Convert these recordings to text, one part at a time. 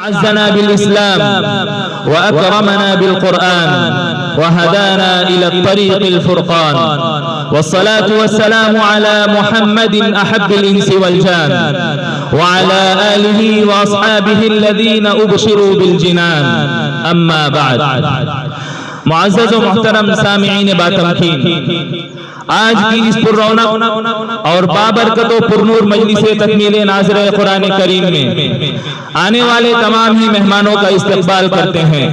أعزنا بالإسلام وأكرمنا بالقرآن وهدانا إلى الطريق الفرقان، والصلاة والسلام على محمد أحب الإنس والجان وعلى آله وأصحابه الذين أبشروا بالجنان. أما بعد، معزز و محترم سامعین باتمکین، آج کی اس پر رونق اور بابرکت و پرنور مجلس تکمیل ناظر قرآن کریم میں آنے والے تمام ہی مہمانوں کا استقبال کرتے ہیں،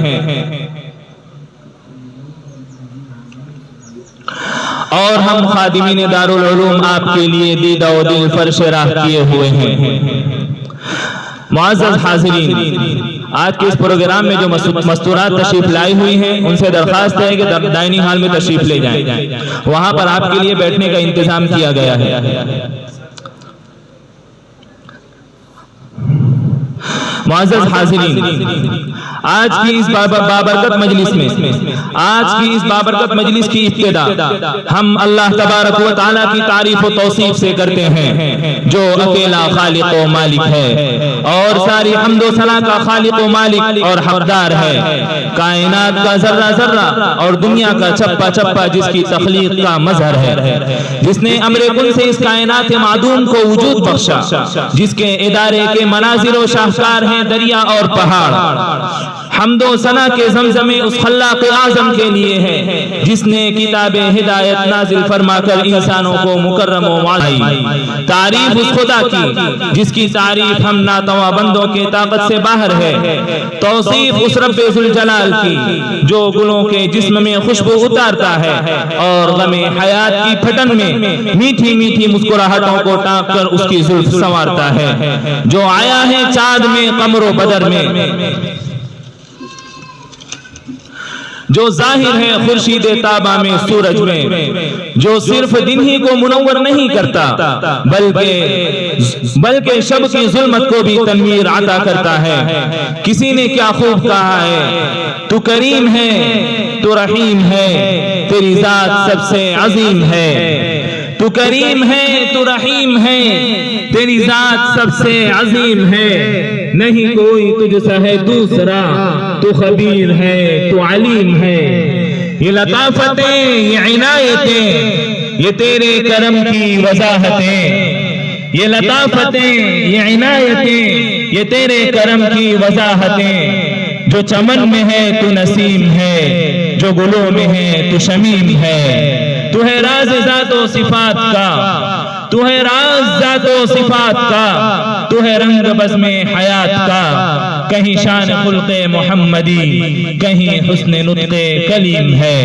اور ہم خادمین دارالعلوم آپ کے لیے دیدہ و دل فرش راہ کیے ہوئے ہیں۔ معزز حاضرین، آج کے اس پروگرام میں جو مستورات تشریف لائی ہوئی ہیں ان سے درخواست ہے کہ دائنی حال میں تشریف لے جائیں، وہاں پر آپ کے لیے بیٹھنے کا انتظام کیا گیا ہے۔ معزز حاضرین، آج کی اس بابرکت مجلس کی ابتدا ہم اللہ تبارک و تعالیٰ کی تعریف و توصیف سے کرتے ہیں، جو اکیلا خالق و مالک ہے اور ساری حمد و ثنا کا خالق و مالک اور حقدار ہے، کائنات کا ذرہ ذرہ اور دنیا کا چپا چپا جس کی تخلیق کا مظہر ہے، جس نے امر کن سے اس کائنات معدوم کو وجود بخشا، جس کے ادارے کے مناظر و شاہکار ہیں دریا اور پہاڑ۔ حمد و ثنا کے زمزمے اس خلاق اعظم کے لیے ہے جس نے کتاب ہدایت نازل فرما کر انسانوں کو مکرم و معزز۔ تعریف اس خدا کی جس کی تعریف ہم ناتواں بندوں کے طاقت سے باہر ہے، توصیف اس رب ذوالجلال کی جو گلوں کے جسم میں خوشبو اتارتا ہے اور غم حیات کی پھٹن میں میٹھی میٹھی مسکراہٹوں کو ٹانپ کر اس کی زلف سنوارتا ہے، جو آیا ہے چاند میں قمر و بدر میں، جو ظاہر ہے خورشید تابہ میں سورج میں، جو صرف دن ہی کو منور نہیں کرتا بلکہ شب کی ظلمت کو بھی تنویر عطا کرتا ہے۔ کسی نے کیا خوب کہا ہے، تو کریم ہے، تو رحیم ہے، تیری ذات سب سے عظیم ہے۔ تو کریم ہے، تو رحیم ہے، تیری ذات سب سے عظیم ہے، نہیں کوئی تجھ سا ہے دوسرا، تو خبیر ہے، تو علیم ہے۔ یہ لطافتیں، یہ عنایتیں، یہ تیرے کرم کی وضاحتیں، یہ لطافتیں، یہ عنایتیں، یہ تیرے کرم کی وضاحتیں، جو چمن میں ہے تو نسیم ہے، جو گلوں میں ہے تو شمیم ہے۔ تو ہے راز ذات و صفات کا، تو ہے راز ذات و صفات کا، تو ہے رنگ بزم حیات کا، کہیں شان خلق محمدی، کہیں حسن نطق کلیم ہے۔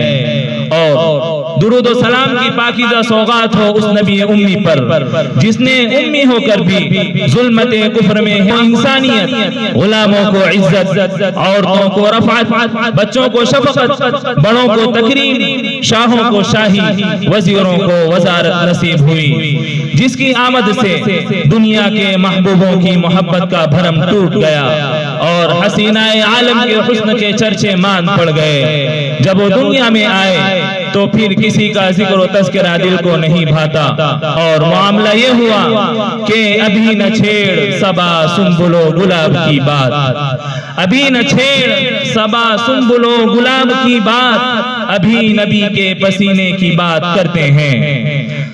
اور درود و سلام کی پاکیزہ سوغات ہو اس نبی امی پر جس نے امی ہو کر بھی ظلمت کفر میں انسانیت، غلاموں کو عزت، عورتوں کو رفعت، بچوں کو شفقت، بڑوں کو تکریم، شاہوں کو شاہی، وزیروں کو وزارت نصیب ہوئی، جس کی آمد سے دنیا کے محبوبوں کی محبت کا بھرم ٹوٹ گیا اور حسینہ عالم کے حسن کے چرچے مان پڑ گئے۔ جب وہ دنیا میں آئے تو پھر کسی کا ذکر و تذکرہ دل کو نہیں بھاتا، اور معاملہ یہ ہوا کہ ابھی نہ چھیڑ صبا سنبل و گلاب کی بات، ابھی نہ چھیڑ صبا سنبل و گلاب کی بات، ابھی نبی کے پسینے کی بات کرتے ہیں۔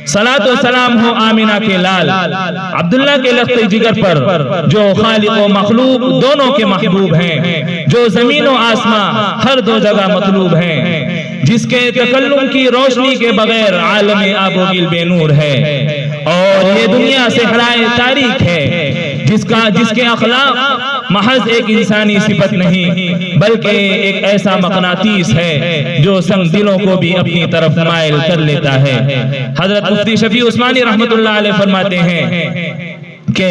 صلاۃ و سلام ہو آمنہ کے لال عبداللہ کے لخت جگر پر، جو خالق و مخلوق دونوں کے محبوب ہیں، جو زمین و آسمان ہر دو جگہ مطلوب ہیں، جس کے تکلم کی روشنی کے بغیر عالم آب و گل بے نور ہے، اور یہ دنیا صحرائے تاریک ہے، جس کے اخلاق محض ایک انسانی صفت نہیں بلکہ ایک ایسا مقناطیس ہے جو سنگ دلوں کو بھی اپنی طرف مائل کر لیتا ہے۔ حضرت مفتی شفیع عثمانی رحمت اللہ علیہ فرماتے ہیں کہ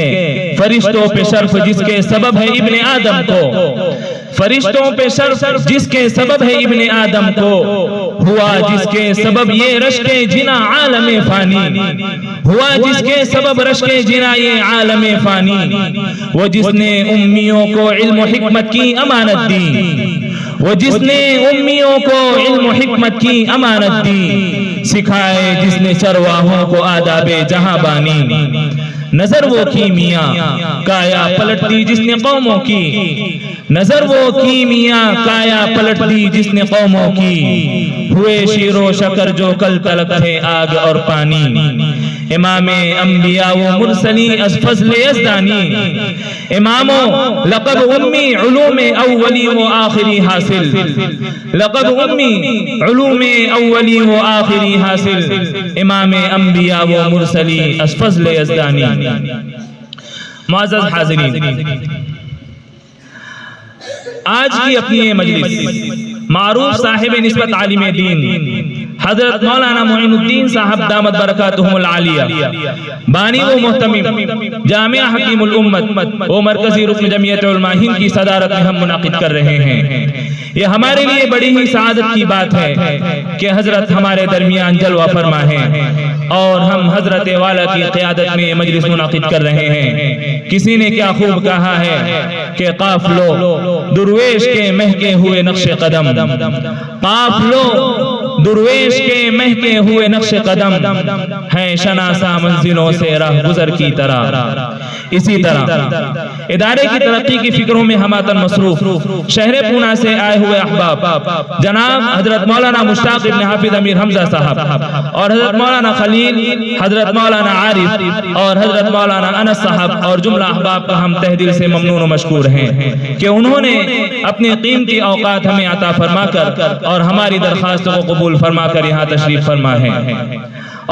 فرشتوں پہ شرف جس کے سبب ہے ابن آدم کو، فرشتوں پہ شرف جس کے سبب ہے ابن آدم کو، ہوا جس کے سبب یہ رشک جنا عالم فانی، ہوا جس کے سبب رشک جنا یہ عالم فانی، وہ جس نے امیوں کو علم و حکمت کی امانت دی، وہ جس نے امیوں کو علم و حکمت کی امانت دی، سکھائے جس نے چرواہوں کو آداب جہاں بانی، نظر وہ کی میاں کایا پلٹ دی جس نے قوموں کی، نظر وہ کی میاں کایا پلٹ دی جس نے قوموں کی، ہوئے شیر و شکر جو کل تلک تھے آگ اور پانی، امام انبیاء و مرسلی از فضل یزدانی، اماموں لقب امی علوم اولی و آخری حاصل، لقب امی علوم اولی و آخری حاصل، امام انبیاء و مرسلی از فضل یزدانی۔ معزز حاضرین، آج کی اپنی یہ مجلس معروف صاحب نسبت عالم دین حضرت مولانا معین الدین صاحب دامت برکاتہم العالیہ بانی و محتمم جامعہ حکیم الامت و مرکزی رکن جمعیت علماء ہند کی صدارت میں ہم منعقد کر رہے ہیں۔ یہ ہمارے لیے بڑی ہی سعادت کی بات ہے کہ حضرت ہمارے درمیان جلوہ فرما ہے اور ہم حضرت والا کی قیادت میں مجلس منعقد کر رہے ہیں۔ کسی نے کیا خوب کہا ہے کہ قافلو درویش کے مہکے ہوئے نقش قدم، قافلو درویش کے مہکے ہوئے نقش قدم ہیں شناسا منزلوں سے راہ گزر کی طرح۔ اسی طرح ادارے کی ترقی کی فکروں میں ہماتن مصروف شہر پونا سے آئے ہوئے احباب جناب حضرت مولانا مشتاق ابن حافظ امیر حمزہ صاحب اور حضرت مولانا خلیل، حضرت مولانا عارف اور حضرت مولانا انس صاحب اور جملہ احباب کا ہم تہ دل سے ممنون و مشکور ہیں کہ انہوں نے اپنے قیمتی اوقات ہمیں عطا فرما کر اور ہماری درخواست کو قبول فرما کر یہاں تشریف فرما ہے۔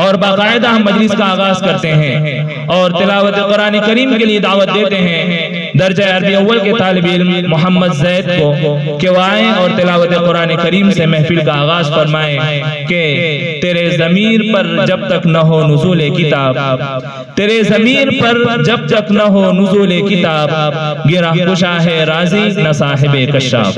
اور باقاعدہ ہم مجلس کا آغاز کرتے ہیں اور تلاوت قرآن کریم کے لیے دعوت دیتے ہیں درجہ عربی اول کے طالب علم محمد زید کو کہ وہ آئیں اور تلاوت قرآن کریم سے محفل کا آغاز فرمائیں کہ تیرے ضمیر پر جب تک نہ ہو نزول کتاب، تیرے ضمیر پر جب تک نہ ہو نزول کتاب، گرہ کشا ہے راضی نہ صاحب کشاف۔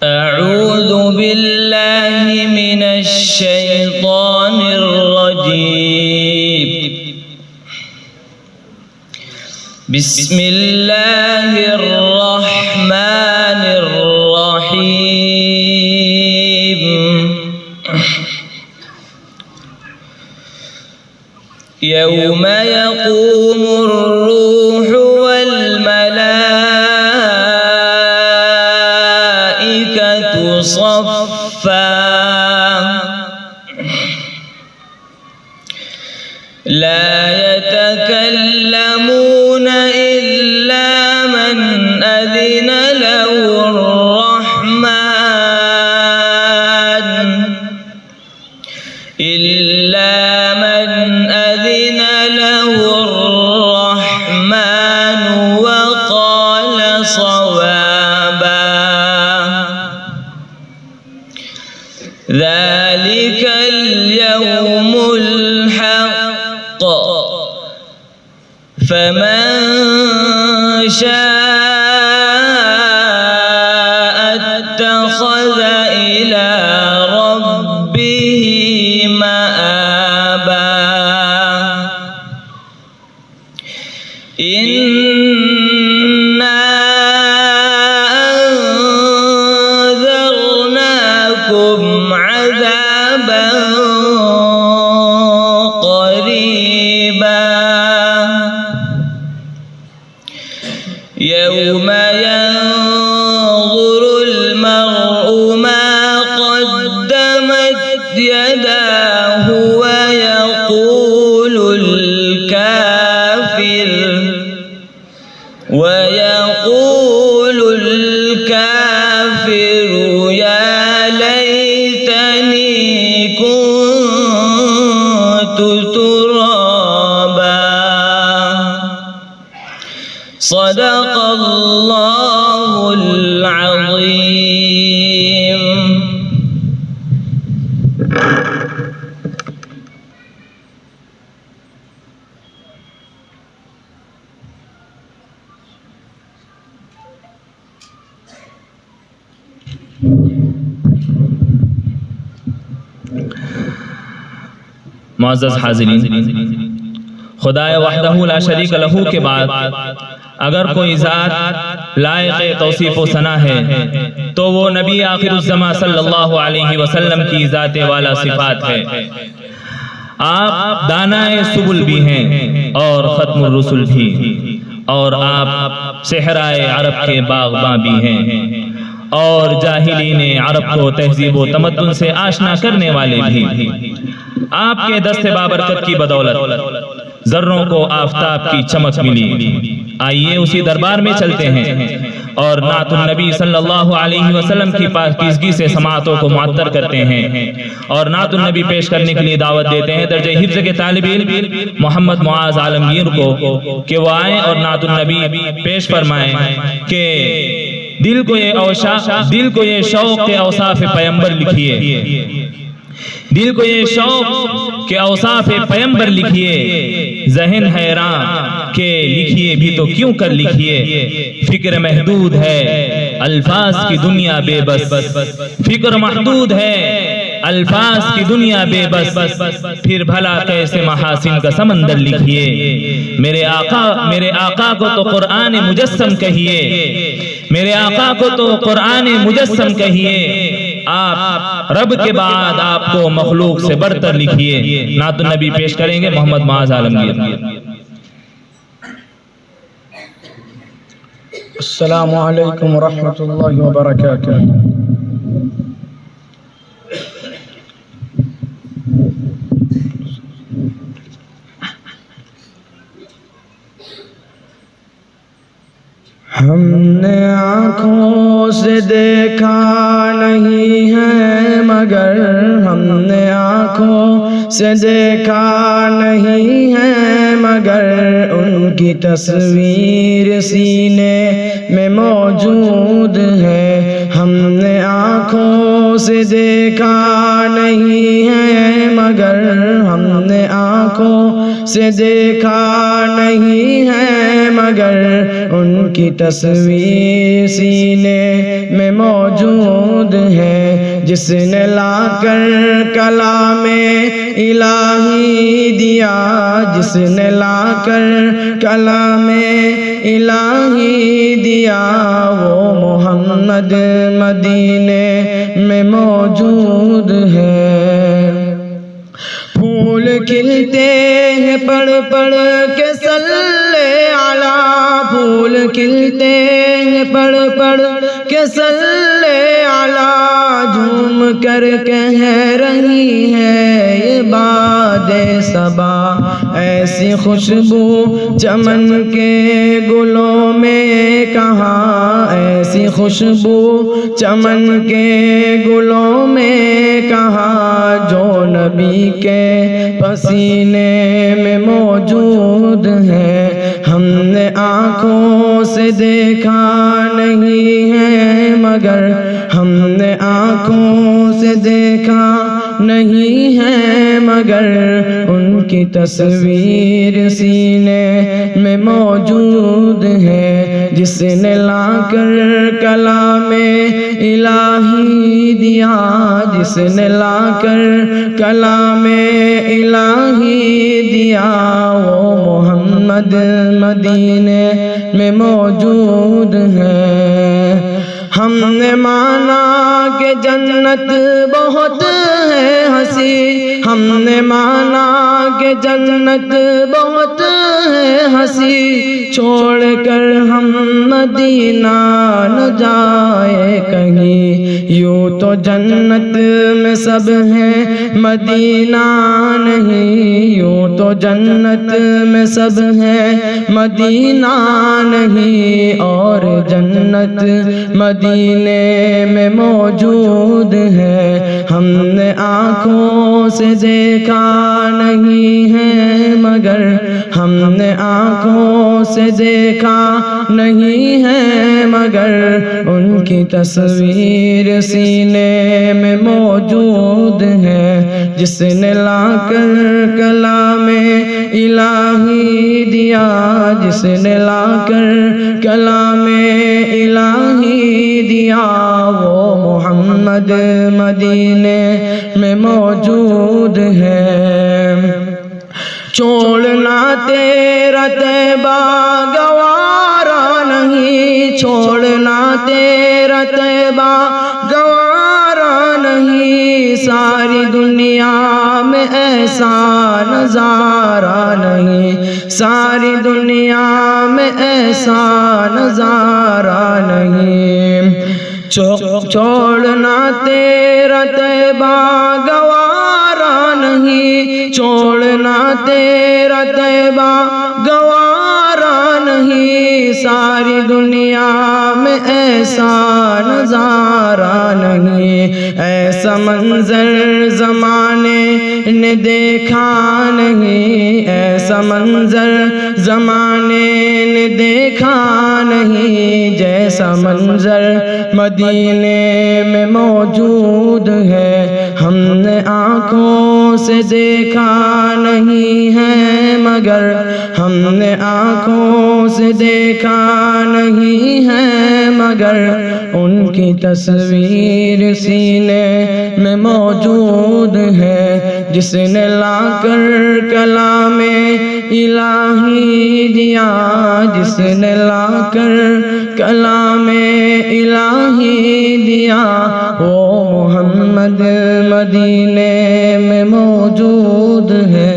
أعوذ بالله من الشيطان الرجيم بسم الله الرحمن الرحيم يوم يقوم الروح والملائكة صفا لا يتكلمون إلا من أذن له الرحمن إلا من أذن له الرحمن وقال صوابا ذلك اليوم الحق فمن شاء اتخذ إلى ربه مآبا إنا أنذرناكم عذابا قريبا يوم ينظر المرء ما قدمت يداه ويقول الكافر يا ليتني كنت ترابا صدق الله معزز حاضرین، خدا وحدہ لا شریک لہ کے بعد اگر کوئی ذات لائق توصیف و ثنا ہے تو وہ نبی آخر الزماں صلی اللہ علیہ وسلم کی ذات والا صفات ہے۔ آپ دانائے سبل بھی ہیں اور ختم الرسل بھی، اور آپ صحرائے عرب کے باغباں بھی ہیں، اور جاہلین عرب کو تہذیب و تمدن سے آشنا کرنے والے بھی۔ آپ کے دست بابرکت کی بدولت ذروں کو آفتاب کی چمک ملی۔ آئیے اسی دربار میں چلتے ہیں اور نعت النبی صلی اللہ علیہ وسلم کی پاکیزگی سے سماعتوں کو معطر کرتے ہیں اور نعت النبی پیش کرنے کے لیے دعوت دیتے ہیں درجہ حفظ کے طالب علم محمد معاذ عالمگیر کو کہ وہ آئیں اور نعت النبی پیش فرمائیں کہ دل کو یہ شوق کے اوصاف پیمبر لکھیے، دل کو یہ شوق کے اوصاف پیمبر لکھیے، ذہن حیران کہ لکھیے بھی تو کیوں کر لکھیے، فکر محدود ہے الفاظ کی دنیا بے بس، فکر محدود ہے الفاظ کی دنیا بے بس، پھر بھلا کیسے محاسن کا سمندر لکھیے۔ میرے آقا کو تو قرآن مجسم کہیے، میرے آقا کو تو قرآن مجسم کہیے، آپ رب کے بعد آپ کو مخلوق سے برتر لکھیے۔ نعت النبی پیش کریں گے محمد معاذ عالمگیر۔ السلام علیکم ورحمۃ اللہ وبرکاتہ۔ ہم نے آنکھوں سے دیکھا نہیں ہے مگر، ہم نے آنکھوں سے دیکھا نہیں ہے مگر، ان کی تصویر سینے میں موجود ہے۔ ہم نے آنکھوں سے دیکھا نہیں ہے مگر، ہم نے آنکھوں سے دیکھا نہیں ہے مگر، ان کی تصویر سینے میں موجود ہے۔ جس نے لا کر کلام الہی دیا، جس نے لا کر کلام الہی دیا، وہ محمد مدینے میں موجود ہے۔ پھول کھلتے ہیں پڑھ پڑھ کے صلی علی، پھول کھلتے ہیں پڑھ پڑھ کے صلی علی، جھوم کر کہہ رہی ہے یہ باد صبا، ایسی خوشبو چمن کے گلوں میں کہاں، ایسی خوشبو چمن کے گلوں میں کہاں، جو نبی کے پسینے میں موجود ہے۔ ہم نے آنکھوں سے دیکھا نہیں ہے مگر، ہم نے آنکھوں سے دیکھا نہیں ہے مگر، ان کی تصویر سینے میں موجود ہے۔ جس نے لا کر کلام الہی دیا، جس نے لا کر کلام الہی دیا، وہ محمد مدینے میں موجود ہے۔ ہم نے مانا کہ جنت بہت ہے ہنسی، ہم نے مانا کہ جنت بہت ہے ہنسی، چھوڑ کر ہم مدینہ نہ جائے کہیں، یوں تو جنت میں سب ہیں مدینہ نہیں، یوں تو جنت میں سب ہیں مدینہ نہیں، اور جنت مدینے میں موجود ہے۔ ہم نے آنکھوں سے دیکھا نہیں ہے مگر، ہم نے آنکھوں سے دیکھا نہیں ہے مگر، ان کی تصویر سینے میں موجود ہے۔ جس نے لا کر کلام الہی دیا، جس نے لا کر کلام الہی دیا، وہ محمد مدینے میں موجود ہے۔ چھوڑنا تیرا طیبہ گوارا نہیں، چھوڑنا تیرا طیبہ گوارا نہیں، ساری دنیا میں ایسا نظارہ نہیں، ساری دنیا میں ایسا نظارہ نہیں۔ چھوڑنا تیرا طیبہ گوارا نہیں، چھوڑنا تیرا طیبہ گوارا نہیں، ساری دنیا میں ایسا نظارہ نہیں، ایسا منظر زمانے نے دیکھا نہیں، ایسا منظر زمانے نے دیکھا نہیں، جیسا منظر مدینے میں موجود ہے۔ ہم نے آنکھوں سے دیکھا نہیں ہے مگر، ہم نے آنکھوں سے دیکھا نہیں ہے مگر، ان کی تصویر سینے میں موجود ہے۔ جس نے لا کر کلام الہی دیا، جس نے لا کر کلام الہی دیا، وہ محمد مدینے میں موجود ہے۔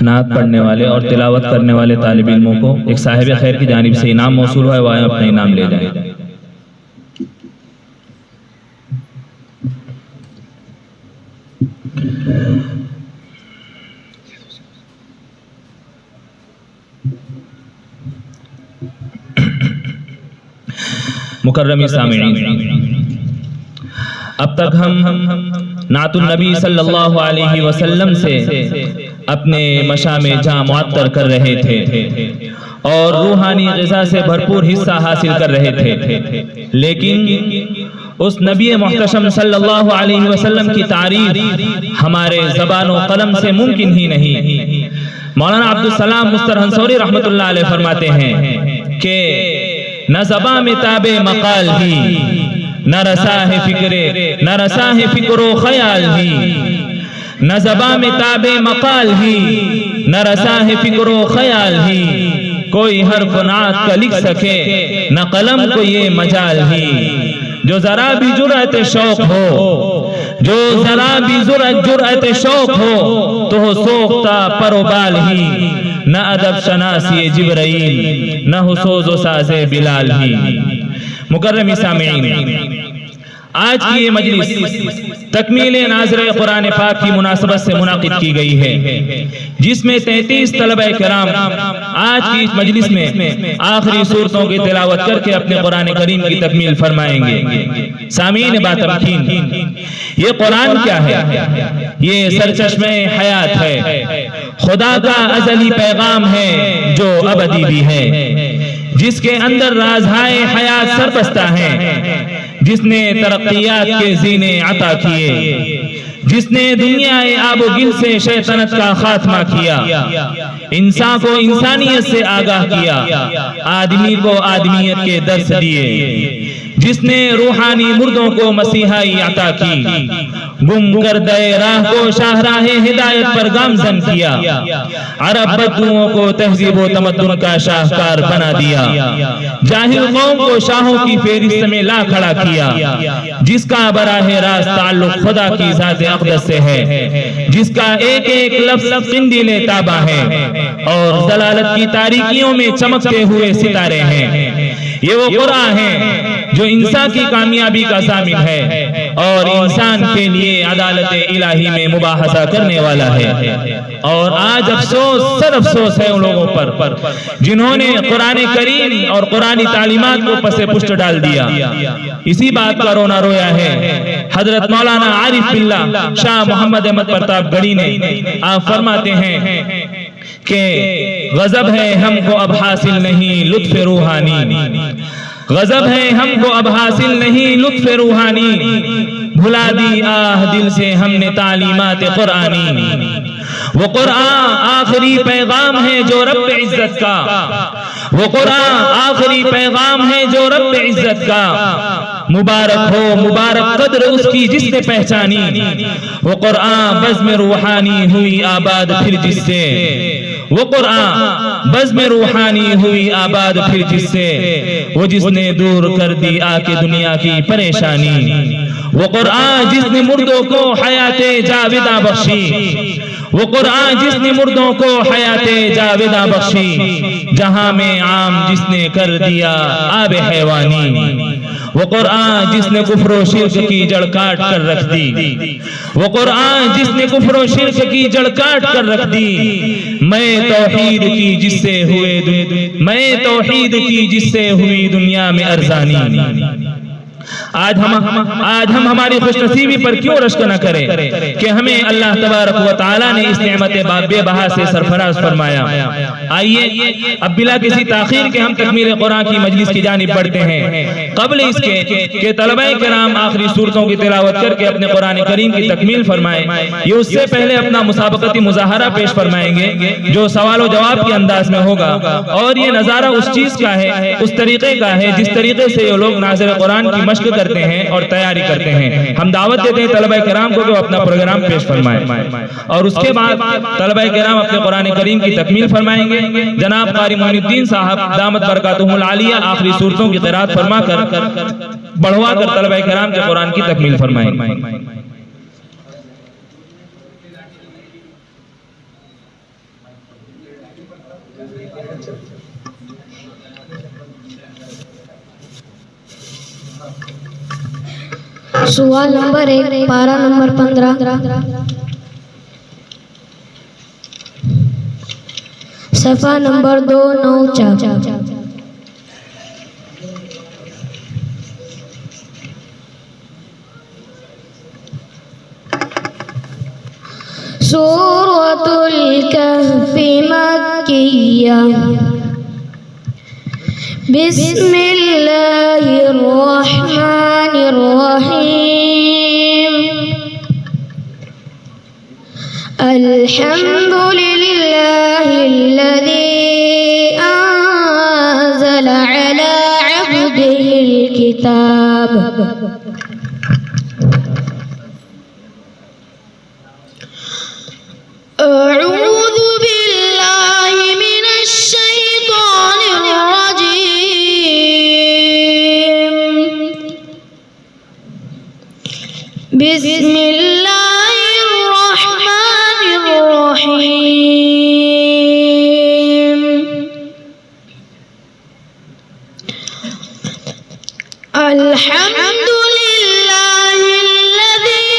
نعت پڑھنے والے اور تلاوت کرنے والے طالب علموں کو ایک صاحب خیر کی جانب سے انعام موصول ہوا ہے، وہ آئیں اپنا انعام لے جائیں۔ مکرمی سامعین، اب تک ہم نعت النبی صلی اللہ علیہ وسلم سے اپنے مشام جاں معطر کر رہے تھے اور روحانی غذا سے بھرپور حصہ حاصل کر رہے تھے، لیکن اس نبی محتشم صلی اللہ علیہ وسلم کی تعریف ہمارے زبان و قلم سے ممکن ہی نہیں۔ مولانا عبدالسلام مسترحنصوری رحمت اللہ علیہ فرماتے ہیں کہ نہ زباں میں تاب مقال ہی، نہ رسا ہے فکر و خیال ہی، نہ زباں میں تاب مقال ہی، نہ رسا ہے فکر و خیال ہی، کوئی حرف نعت کا لکھ سکے نہ قلم کو یہ مجال ہی، جو ذرا بھی جرأت شوق ہو، جو ذرا بھی جرأت شوق ہو تو ہو سوختہ پر و بال ہی، نہ ادب شناسی جبرائیل، نہ ہو سوز و ساز بلال ہی۔ مکرمی سامعین، آج کی یہ مجلس تکمیل ناظرہ قرآن پاک کی مناسبت سے منعقد کی گئی ہے، جس میں 33 طلبہ کرام آج کی اس مجلس میں آخری سورتوں کی تلاوت کر کے اپنے قرآن کریم کی تکمیل فرمائیں گے۔ سامعین باتمکین، یہ قرآن کیا ہے؟ یہ سرچشمہ حیات ہے، خدا کا ازلی پیغام ہے جو ابدی بھی ہے، جس کے اندر رازہائے حیات سربستہ ہیں، جس نے ترقیات کے زینے عطا کیے، جس نے دنیا آب و گل سے شیطنت کا خاتمہ کیا، انسان کو انسانیت سے آگاہ کیا، آدمی کو آدمیت کے درس دیے، جس نے روحانی مردوں کو مسیحائی عطا کی، گم کردہ راہ کو شاہراہ ہدایت پر گامزن کیا، عرب بدوؤں کو تہذیب و تمدن کا شاہکار بنا دیا، جاہل قوم کو شاہوں کی فہرست میں لا کھڑا کیا، جس کا براہ راست تعلق خدا کی ذات اقدس سے ہے، جس کا ایک ایک لفظ قندیل تابہ ہے اور ضلالت کی تاریکیوں میں چمکتے ہوئے ستارے ہیں۔ یہ وہ قرآن ہے جو انسان کی کامیابی کا ضامن ہے اور انسان کے لیے عدالت الہی میں مباحثہ کرنے والا ہے۔ اور آج افسوس، سر افسوس ہے ان لوگوں پر جنہوں نے قرآن کریم اور قرآنی تعلیمات کو پس پشت ڈال دیا۔ اسی بات کا رونا رویا ہے حضرت مولانا عارف باللہ شاہ محمد احمد پرتاپ گڑھی نے آپ فرماتے ہیں کہ غضب ہے ہم کو اب حاصل نہیں لطف روحانی، غضب ہے ہم کو اب حاصل نہیں لطف روحانی، بھلا دی آہ دل سے ہم نے تعلیمات قرآنی۔ وہ قرآن آخری پیغام ہے جو رب عزت کا، وہ قرآن آخری پیغام ہے جو رب عزت کا، مبارک ہو مبارک قدر اس کی جس نے پہچانی، وہ قرآن بزم روحانی ہوئی آباد پھر جس سے، وہ قرآن بزم روحانی ہوئی آباد پھر جس سے، وہ جس نے دور کر دی آ کے دنیا کی پریشانی، وہ قرآن جس نے مردوں کو حیات جاودہ بخشی، وہ قرآن جس نے مردوں کو حیات جاودہ بخشی، جہاں میں عام جس نے کر دیا آب حیوانی، وہ قرآن جس نے کفر و شرک کی جڑ کاٹ کر رکھ دی، وہ قرآن جس نے کفر و شرک کی جڑ کاٹ کر رکھ دی، میں توحید کی جس سے ہوئے، میں توحید کی جس سے ہوئی دنیا میں ارزانی۔ آج ہم ہماری خوش نصیبی پر کیوں رشک نہ کریں کہ ہمیں اللہ تبارک و تعالیٰ نے اس نعمت بے بہا سے سرفراز فرمایا۔ آئیے اب بلا کسی تاخیر کے ہم تکمیل قرآن کی مجلس کی جانب بڑھتے ہیں۔ قبل اس کے کہ طلبہ کرام آخری سورتوں کی تلاوت کر کے اپنے قرآن کریم کی تکمیل فرمائیں، یہ اس سے پہلے اپنا مسابقتی مظاہرہ پیش فرمائیں گے جو سوال و جواب کے انداز میں ہوگا، اور یہ نظارہ اس چیز کا ہے، اس طریقے کا ہے جس طریقے سے یہ لوگ ناظر قرآن کی مشق کرتے ہیں اور تیاری کرتے ہیں۔ ہم دعوت دیتے ہیں طلبہ کرام کو کہ وہ اپنا پروگرام پیش فرمائیں، اور اس کے بعد طلبہ کرام اپنے قرآن کریم کی تکمیل فرمائیں گے۔ جناب قاری معین الدین صاحب دامت برکاتہم العالیہ آخری سورتوں کی قرات فرما کر بڑھوا کر طلبہ کرام کے قرآن کی تکمیل فرمائیں گے۔ سوال نمبر 1 پارہ نمبر 15 صفحہ نمبر 294۔ سورۃ الکہف مکیہ۔ بسم اللہ الرحمن الرحیم۔ الحمد للہ الذی انزل علی عبدہ الکتاب۔ اعوذ باللہ من الشیطان الرجیم۔ بسم اللہ الرحمن الرحیم۔ الحمد للہ الذی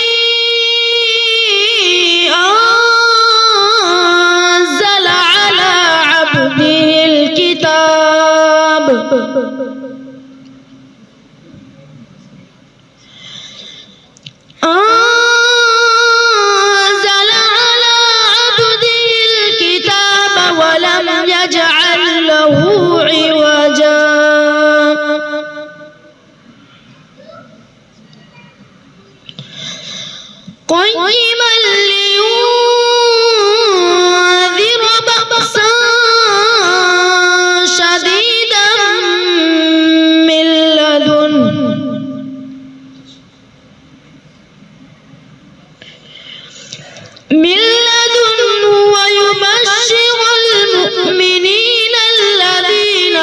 انزل علی عبدہ الکتاب۔ انزل على عبده الكتاب ولم يجعل له عوجا۔ قيما لينذر بأسا شديدا من لدنه ويبشر المؤمنين الذين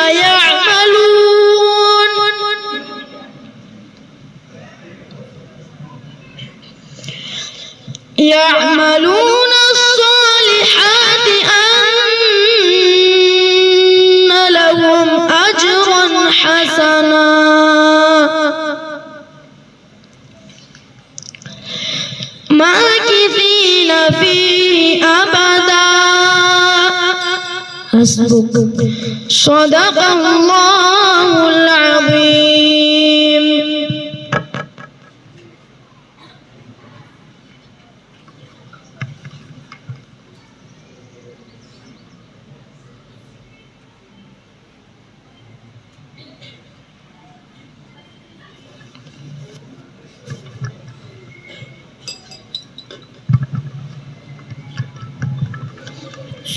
يعملون الصالحات أن لهم أجرا حسنا ماكثين فيه أبدا۔ حسبك۔ صدق الله العظيم۔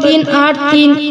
383,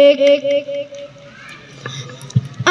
1।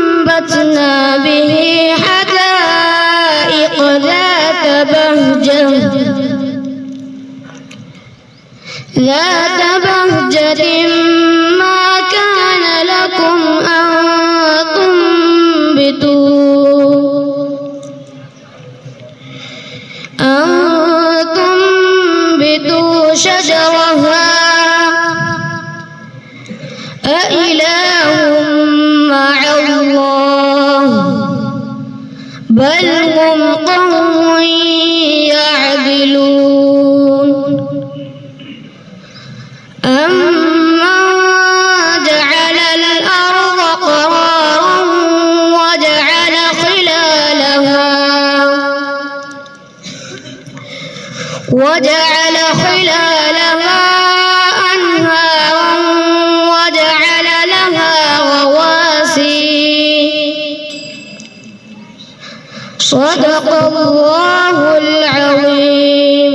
فأنبتنا به حدائق ذات بهجة ما كان لكم أن تنبتوا شجرها أإله مع الله بل هم قوم يعدلون أمن جعل الأرض قرارا وجعل خلالها أنهارا وجعل لها رواسي صدق الله العظيم.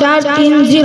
430,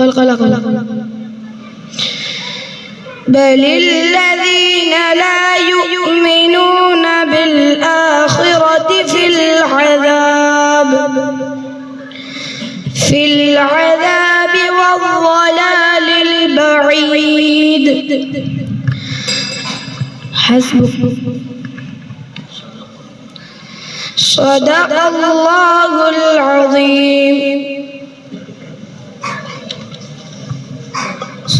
قلقلة بللذين لا يؤمنون بالآخرة في العذاب والضلال البعيد. حسبك. صدق الله العظيم.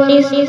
19,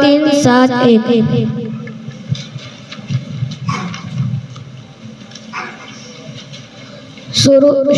371,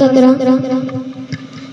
17,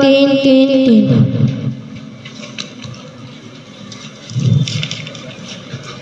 333।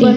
3।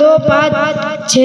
2, 5, 6।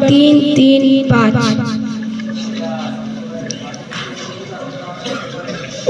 335।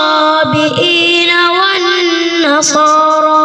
والصابئين والنصارى।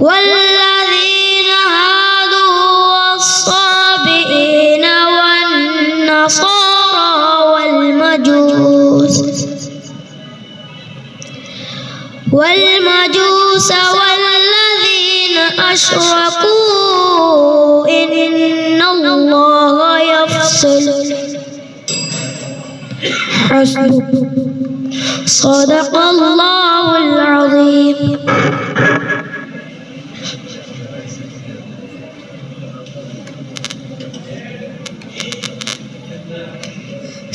والذين هادوا والصابئين والنصارى والمجوس والذين أشركوا إن الله يفصل. حسبك. صدق الله العظيم.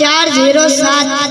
407,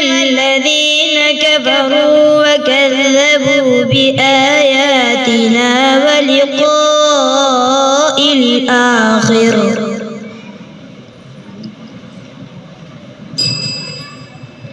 الذين كفروا وكذبوا بآياتنا ولقاء الآخرة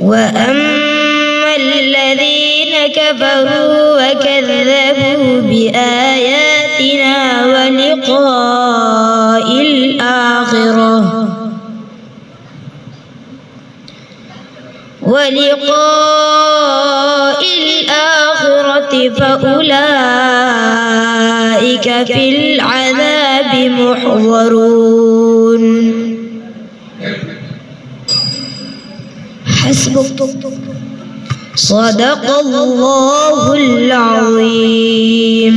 وأما الذين كفروا وكذبوا بآياتنا ولقاء الآخرة فأولئك في العذاب محضرون حسبك صدق الله العظيم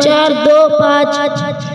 425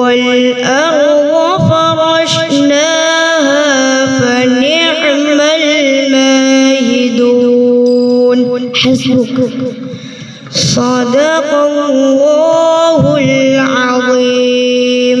والأرض فرشناها فنعم الماهدون حسبك صدق الله العظيم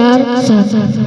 4 7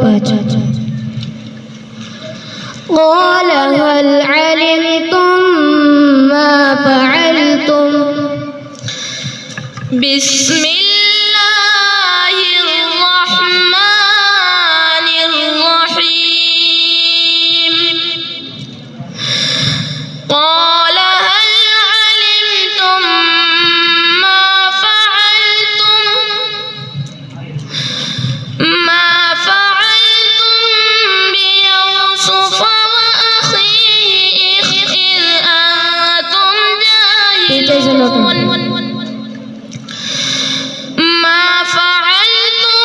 5 قال هل علمتم ما فعلتم بسم الله الرحمن الرحيم قال هل علمتم ما فعلتم بيوسف وأخيه إذ أنتم جاهلون ما فعلتم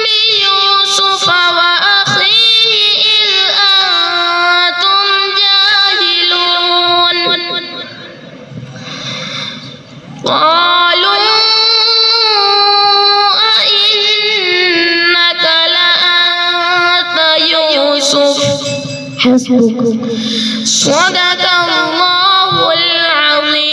بيوسف وأخيه إذ أنتم جاهلون قالوا أئنك لأنت يوسف حسبك صدق الله العظيم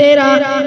13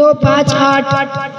258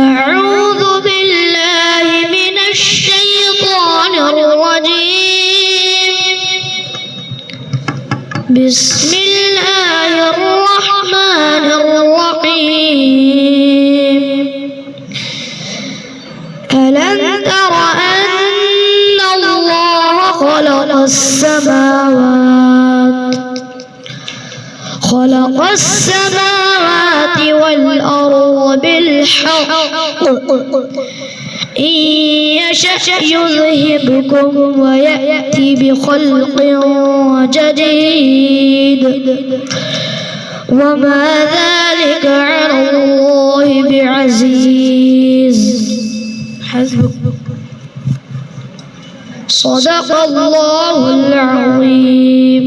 أعوذ بالله من الشيطان الرجيم بسم الله الرحمن الرحيم ألم تر أن الله خلق السماوات والأرض بالحق إن يشأ يذهبكم ويأتي بخلق جديد وما ذلك على الله بعزيز حسبك صدق الله العظيم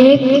1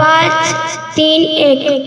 5 3 1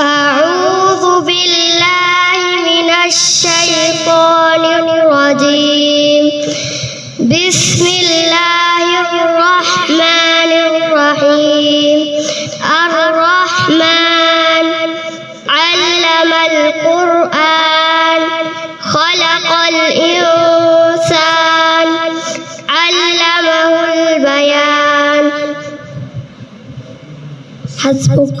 أعوذ بالله من الشيطان الرجيم بسم الله الرحمن الرحيم الرحمن علم القرآن خلق الإنسان علمه البيان حسبك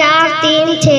436।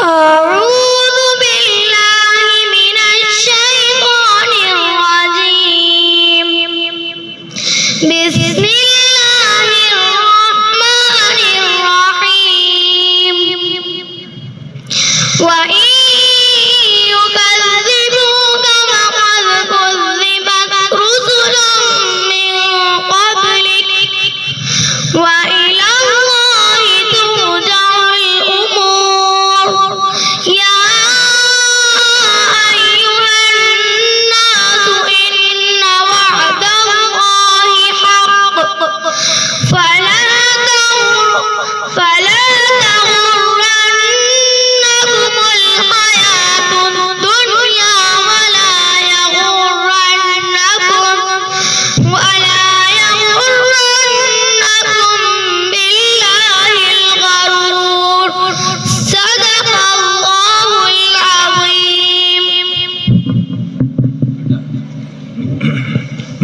أعوذ بالله من الشيطان الرجيم بسم الله الرحمن الرحيم وإن يكذبوك فقد كذبت رسل من قبلك وإلى الله ترجع الأمور يا أيها الناس إن وعد الله حق فلا تغرنكم الحياة الدنيا ولا يغرنكم بالله الغرور صدق الله العظيم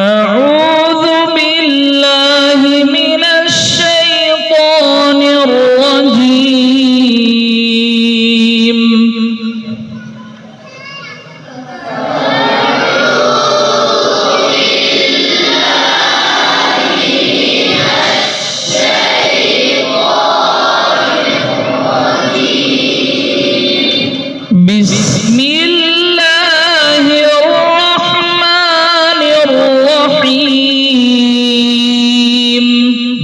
أعوذ بالله من الشيطان الرجيم بسم الله الرحمن الرحيم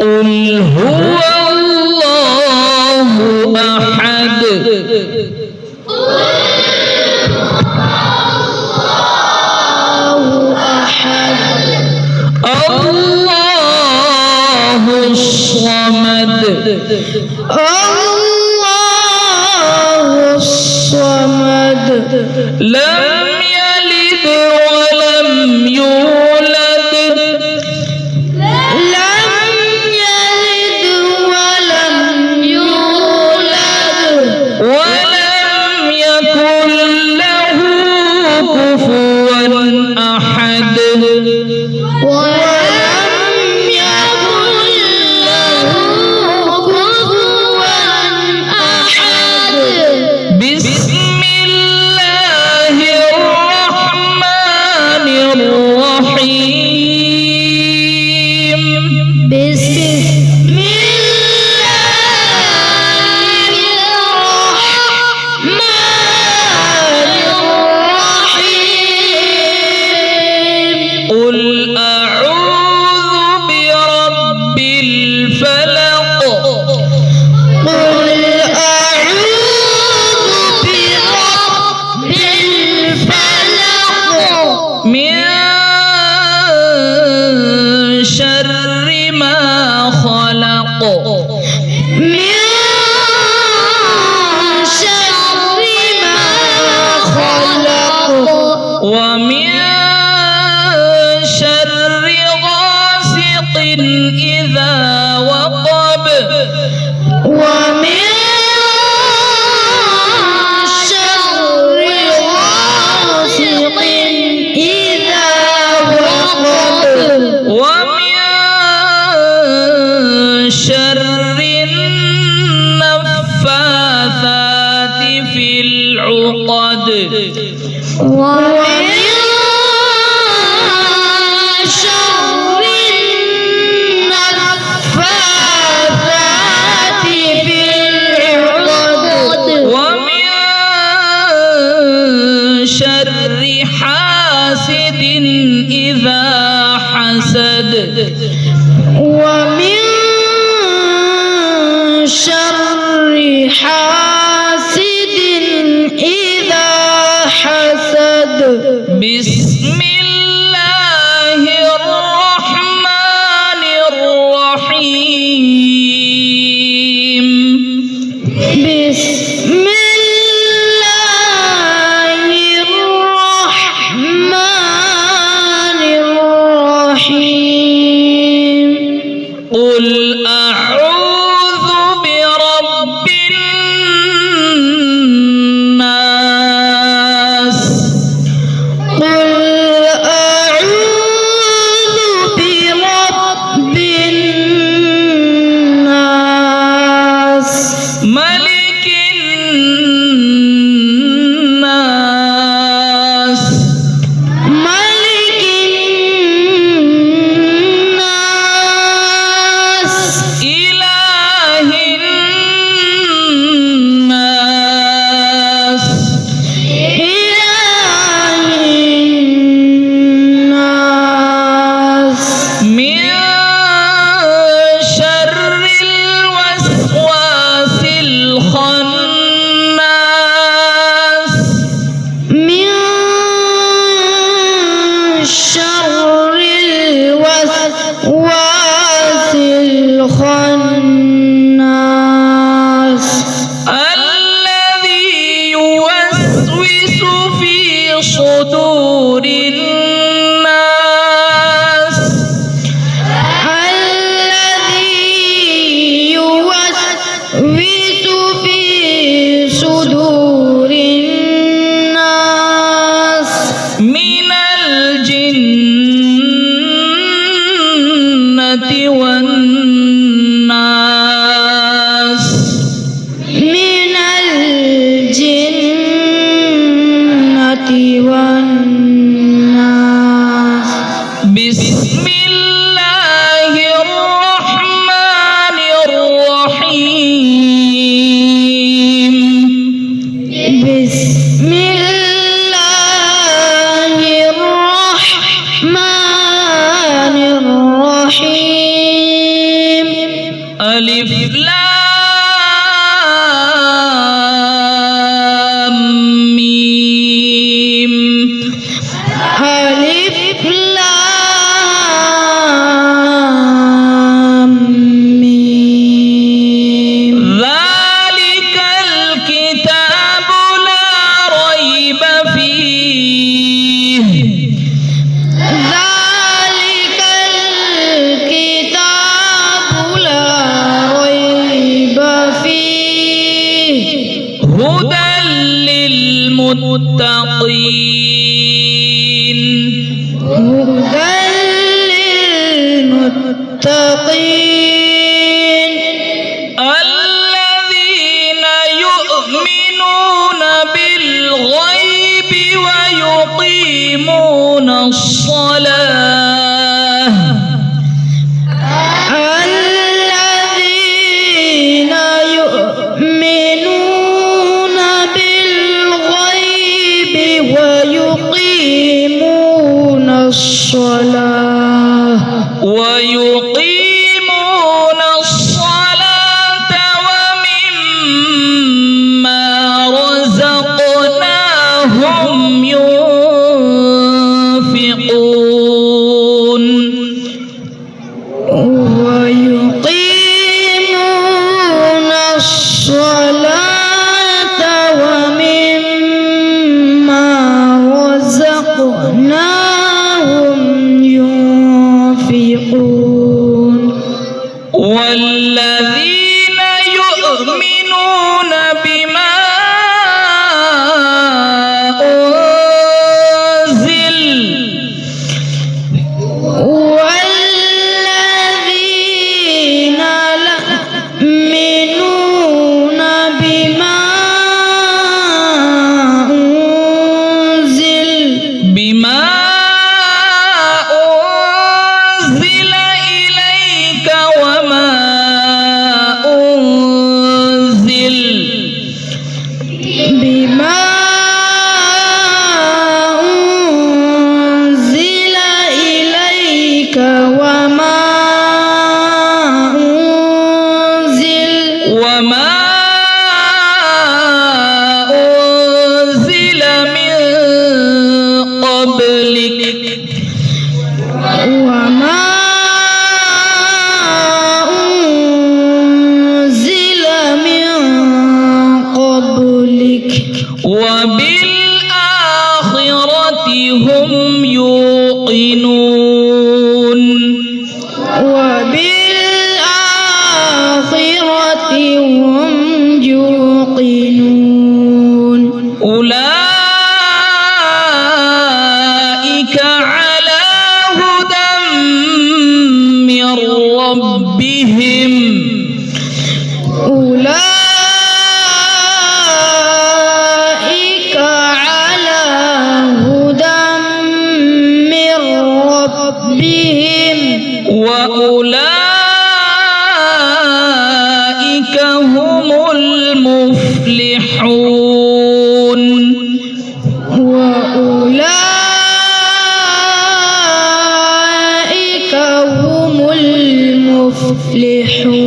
قل هو الله أحد الله الصمد لم يلد ولم يولد ولم يكن له كفوا أحد بسم الله الرحمن الرحيم ومن شر النفاثات في العقد ومن شر حاسد إذا حسد ومن شر حاسد إذا حسد بسم الله الرحمن الرحيم بسم الله الرحمن الرحيم قل أعوذ برب الناس قل أعوذ برب الناس ملك الناس ملك الناس إله الناس إله الناس من شر الوسواس الخناس من شر الوسواس الخناس الذي يوسوس في صدور الناس الذي يوسوس في صدور الناس من الجنة والناس من الجنة والناس بسم الله الرحمن الرحيم بسم الله الرحمن الرحيم ألف لام ميم ألف لام ميم ذلك الكتاب لا ريب فيه ذلك الكتاب لا ريب فيه هدى للمتقين هدى للمتقين الذين يؤمنون بالغيب ويقيمون الصلاة الذين يؤمنون بالغيب ويقيمون الصلاة ويقيمون الصلاة ومما رزقناهم ينفقون ويقيمون الصلاة ومما رزقناهم ينفقون هم يوقنون وبالآخرة هم يوقنون أولئك على هدى من ربهم أولئك على هدى من ربهم وأولئك هم المفلحون وأولئك هم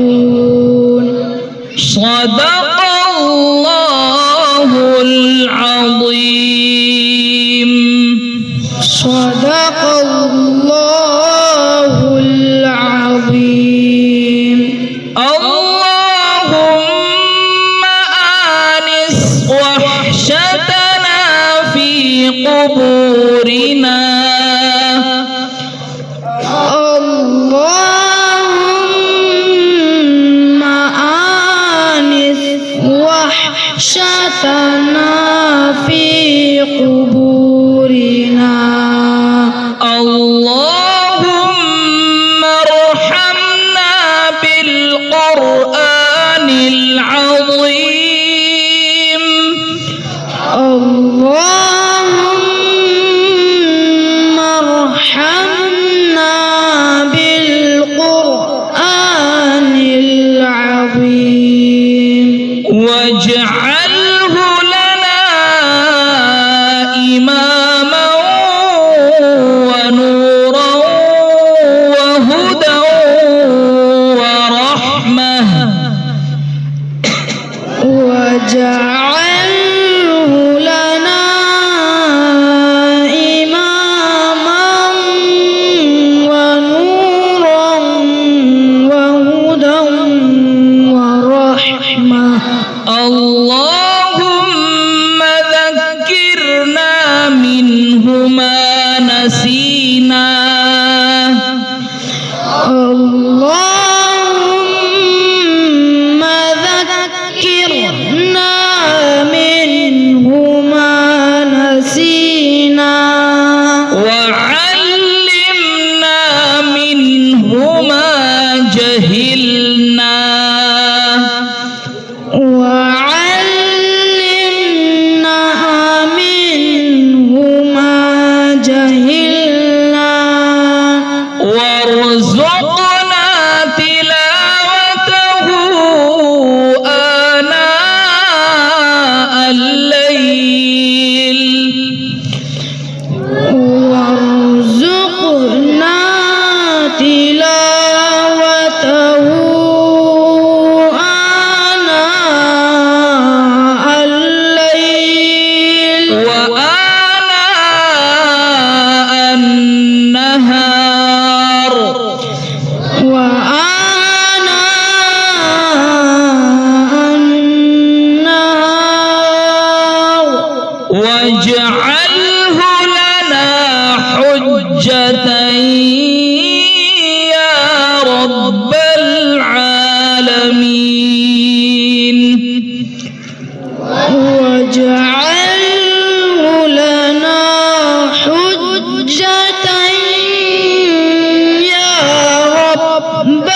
المفلحون صدق الله العظيم صدق الله العظيم اللهم آنس وحشتنا في قبورنا اللهم آنس وحشتنا في قبورنا اللهم ارحمنا بالقرآن العظيم اللهم ارحمنا بالقرآن العظيم واجعله لنا إماما ونورا وهدى ورحمة واجعله لنا إماما ونورا وهدى ورحمة اللهم ذكرنا منه ما نسينا اللهم ذكرنا منه ما نسينا وعلمنا منه ما جهلنا وعلمنا منه ما جهلنا وارزقنا تلاوته آناء الليل وارزقنا تلاوته آناء الليل وآناء النهار وآناء النهار واجعله لنا حجة يا رب العالمين واجعله لنا حجة يا رب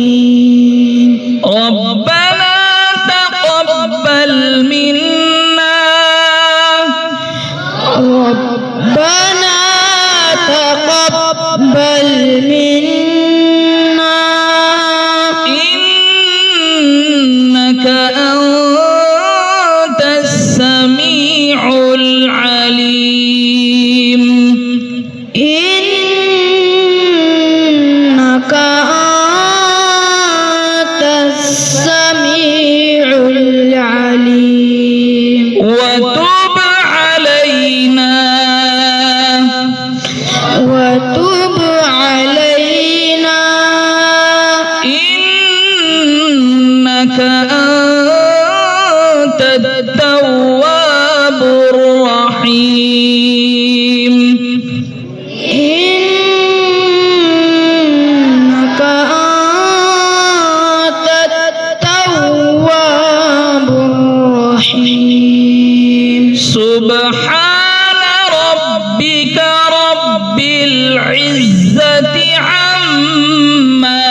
العالمين ربنا تقبل منا ربنا تقبل منا الرحيم إنك أنت التواب الرحيم سبحان ربك رب العزة عما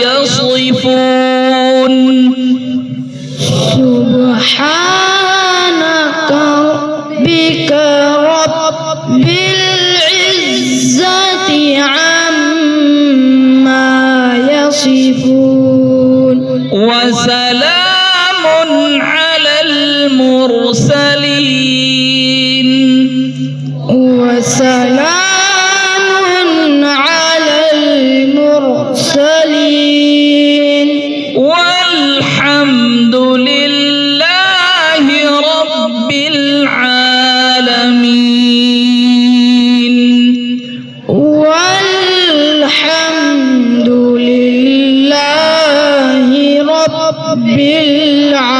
يصفون سبحانك ربك رب العزة عما يصفون وسلام على المرسلين وسلام على المرسلين والحمد لله رب العالمين والحمد لله رب العالمين.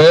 2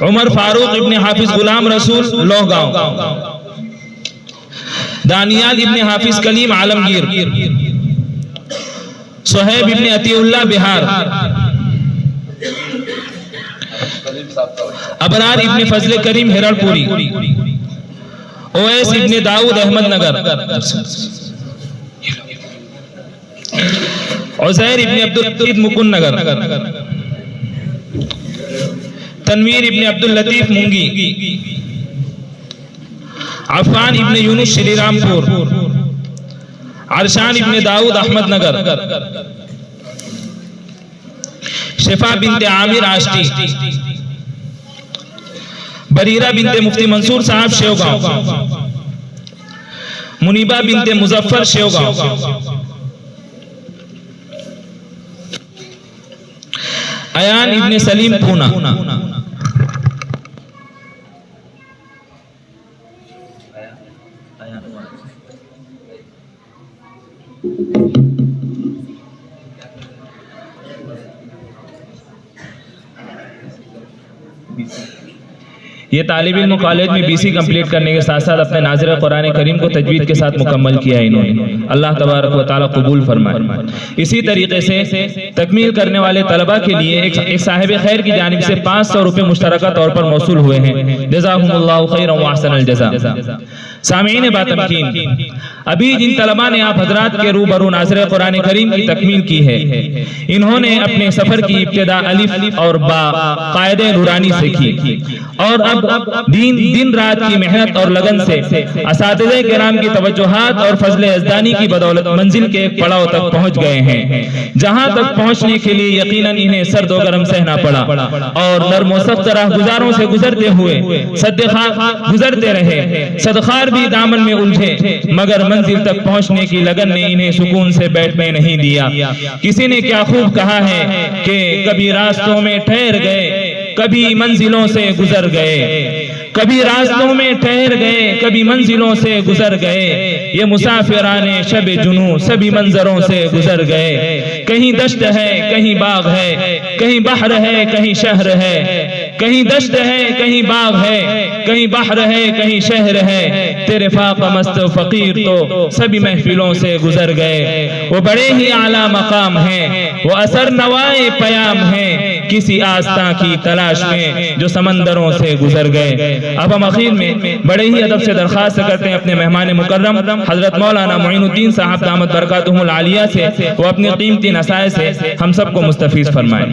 عمر فاروق ابن حافظ غلام رسول لوہگاؤں، دانیال ابن حافظ کلیم عالمگیر، صہیب ابن عطی اللہ بہار، ابرار ابن فضل کریم ہرڑ پوری، اویس ابن داؤد احمد نگر، عزیر ابن عبداللطیف مکن نگر، تنویر ابن عبداللطیف مونگی، عفان ابن یونس شری رام پور، عرشان ابن داؤد احمد نگر، شفا بنت عامر آشٹی، بریرہ بنت مفتی منصور صاحب شیوگاؤں، منیبہ بنت مظفر شیوگاؤں، ایان ابن سلیم پونا، یہ طالب علم کالج میں BC کمپلیٹ کرنے کے ساتھ ساتھ اپنے ناظر قرآن کریم کو تجوید کے ساتھ مکمل کیا ہے انہوں نے، اللہ تبارک و تعالیٰ قبول فرمائے۔ اسی طریقے سے تکمیل کرنے والے طلبہ کے لیے ایک صاحب خیر کی جانب سے 500 روپے مشترکہ طور پر موصول ہوئے ہیں، جزاہم اللہ خیرا واحسن الجزاء۔ سامعین باتمکین، ابھی جن طلبہ نے آپ حضرات کے روبرو ناظر قرآن کریم کی تکمیل کی ہے، انہوں نے اپنے سفر کی ابتدا الف اور با قاعدہ نورانی سے کی، اور اب دن رات کی محنت اور لگن سے اساتذہ کرام کی توجہات اور فضل یزدانی کی بدولت منزل کے ایک پڑاؤ تک پہنچ گئے ہیں، جہاں تک پہنچنے کے لیے یقیناً انہیں سرد و گرم سہنا پڑا، اور نرم و سخت راہ گزاروں سے گزرتے ہوئے صدقہ گزرتے رہے، صدقار بھی دامن میں الجھے، مگر منزل تک پہنچنے کی لگن نے انہیں سکون سے بیٹھنے نہیں دیا۔ کسی نے کیا خوب کہا ہے کہ کبھی راستوں میں ٹھہر گئے، کبھی منزلوں سے گزر گئے، کبھی راستوں میں ٹھہر گئے، کبھی منزلوں سے گزر گئے، یہ مسافران شب جنوں سبھی منظروں سے گزر گئے۔ کہیں دشت ہے کہیں باغ ہے، کہیں بحر ہے کہیں شہر ہے، کہیں دشت ہے کہیں باغ ہے، کہیں بحر ہے کہیں شہر ہے، تیرے فاقہ مست فقیر تو سبھی محفلوں سے گزر گئے۔ وہ بڑے ہی اعلیٰ مقام ہیں، وہ اثر نوائے پیام ہیں، کسی آستاں کی تلاش میں جو سمندروں سے گزر گئے۔ اب ہم اخیر میں بڑے ہی ادب سے درخواست کرتے ہیں اپنے مہمان مکرم حضرت مولانا معین الدین صاحب دامت برکاتہم العالیہ سے، وہ اپنے قیمتی نصائح سے ہم سب کو مستفیض فرمائیں۔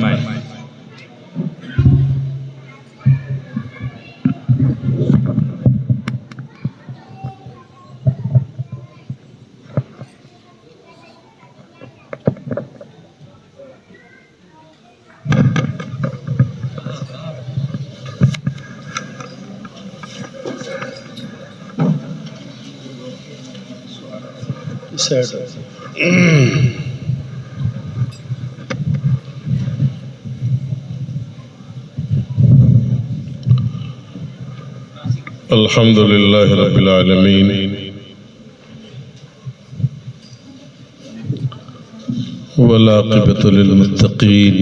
الحمد لله رب العالمين والعاقبة للمتقين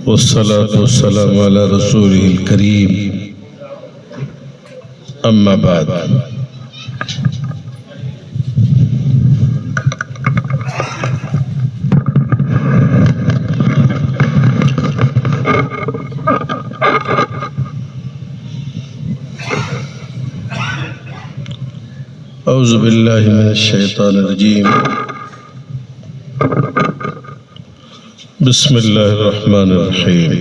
والصلاة والسلام على رسوله الكريم أما بعد أعوذ بالله من الشيطان الرجيم بسم الله الرحمن الرحيم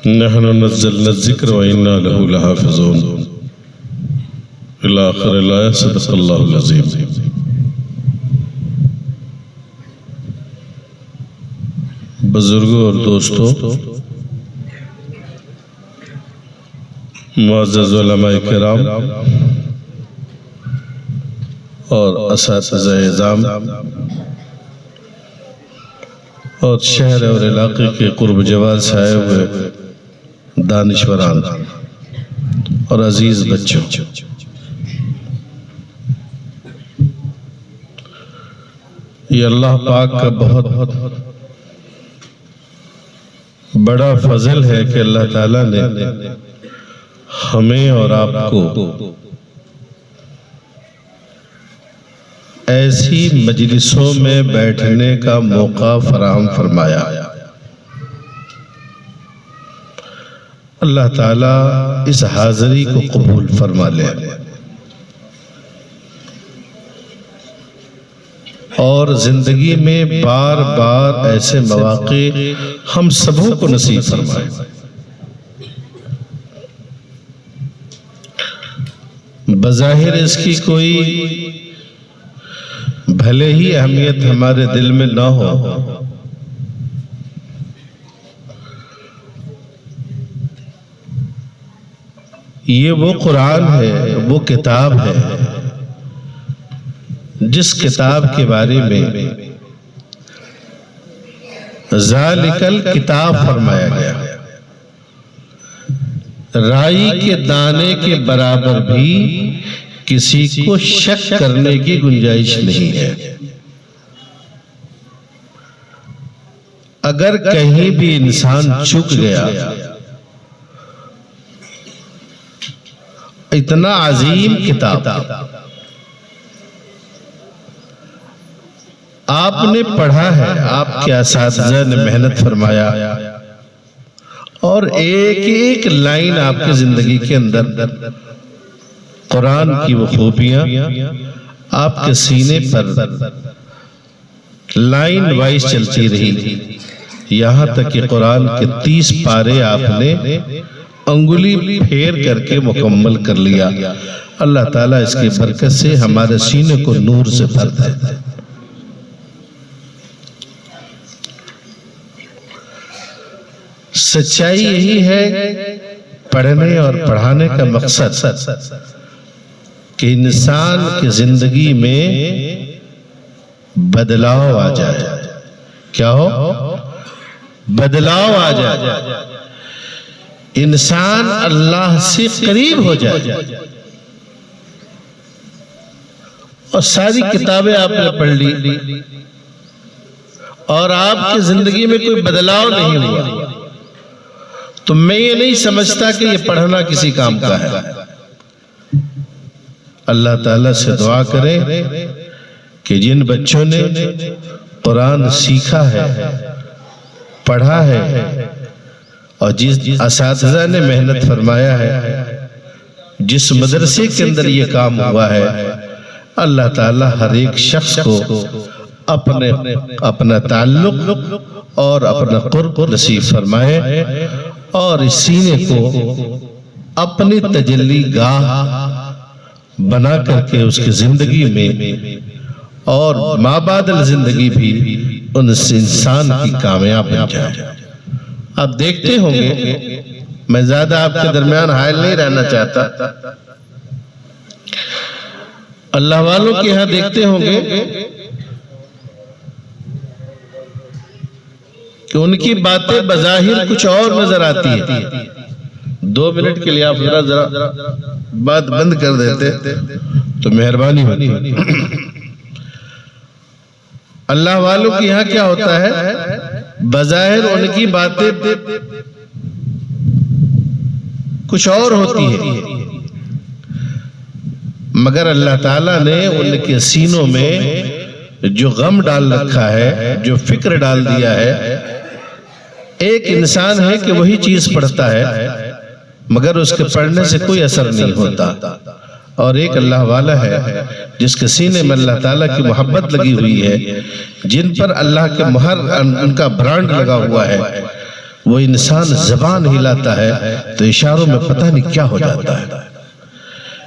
نحن نزلنا الذكر وإنا له لحافظون إلى آخر الآية صدق الله العظيم۔ بزرگوں اور دوستوں، معزز علماء کرام اور اساتذہ اعظام اور شہر اور علاقے کے قرب جوار سے آئے ہوئے دانشوران اور عزیز بچوں، یہ اللہ پاک کا بہت بڑا فضل ہے کہ اللہ تعالیٰ نے ہمیں اور آپ کو ایسی مجلسوں میں بیٹھنے کا موقع فراہم فرمایا۔ اللہ تعالیٰ اس حاضری کو قبول فرما لے اور زندگی میں بار بار ایسے مواقع ہم سبوں کو نصیب فرمائے۔ بظاہر اس کی کوئی بھلے ہی اہمیت ہمارے دل میں نہ ہو، یہ وہ قرآن ہے، وہ کتاب ہے جس کتاب کے بارے میں ذالک الکتاب فرمایا گیا، رائی کے دانے کے برابر بھی کسی کو شک کرنے کی گنجائش نہیں ہے۔ اگر کہیں بھی انسان چک گیا، اتنا عظیم کتاب آپ نے پڑھا ہے، آپ کے اساتذہ نے محنت فرمایا اور ایک ایک لائن آپ کی زندگی کے اندر قرآن کی وہ خوبیاں آپ کے سینے پر لائن وائز چلتی رہی، یہاں تک کہ قرآن کے 30 پارے آپ نے انگلی پھیر کر کے مکمل کر لیا۔ اللہ تعالیٰ اس کی برکت سے ہمارے سینے کو نور سے بھر دے۔ سچائی یہی ہے پڑھنے اور پڑھانے کا مقصد کہ انسان کی زندگی میں بدلاؤ آ جائے۔ کیا ہو؟ بدلاؤ آ جائے، انسان اللہ سے قریب ہو جائے۔ اور ساری کتابیں آپ نے پڑھ لی اور آپ کی زندگی میں کوئی بدلاؤ نہیں ہوا، تو میں یہ نہیں سمجھتا کہ یہ پڑھنا کسی کام کا ہے۔ اللہ تعالیٰ سے دعا کریں کہ جن بچوں نے قرآن سیکھا ہے، پڑھا ہے، اور جس اساتذہ نے محنت فرمایا ہے، جس مدرسے کے اندر یہ کام ہوا ہے، اللہ تعالیٰ ہر ایک شخص کو اپنا تعلق اور اپنا قرب نصیب فرمائے اور اس سینے کو اپنی تجلی گاہ بنا کر کے اس کی زندگی میں اور مابعد زندگی بھی ان انسان کی کامیاب بن جائے۔ آپ دیکھتے ہوں گے، میں زیادہ آپ کے درمیان حائل نہیں رہنا چاہتا، اللہ والوں کے یہاں دیکھتے ہوں گے کہ ان کی باتیں بظاہر کچھ اور نظر آتی ہیں۔ 2 منٹ کے لیے آپ ذرا بات بند کر دیتے تو مہربانی ہوتی۔ اللہ والوں کے یہاں کیا ہوتا ہے؟ بظاہر ان کی باتیں کچھ اور ہوتی ہیں، مگر اللہ تعالیٰ نے ان کے سینوں میں جو غم ڈال رکھا ہے، جو فکر ڈال دیا ہے، ایک انسان ہے کہ وہی چیز پڑھتا ہے مگر اس کے پڑھنے سے کوئی اثر نہیں ہوتا، اور ایک اللہ والا ہے جس کے سینے میں اللہ تعالیٰ کی محبت لگی ہوئی ہے، جن پر اللہ کے مہر ان کا برانڈ لگا ہوا ہے، وہ انسان زبان ہلاتا ہے تو اشاروں میں پتہ نہیں کیا ہو جاتا ہے۔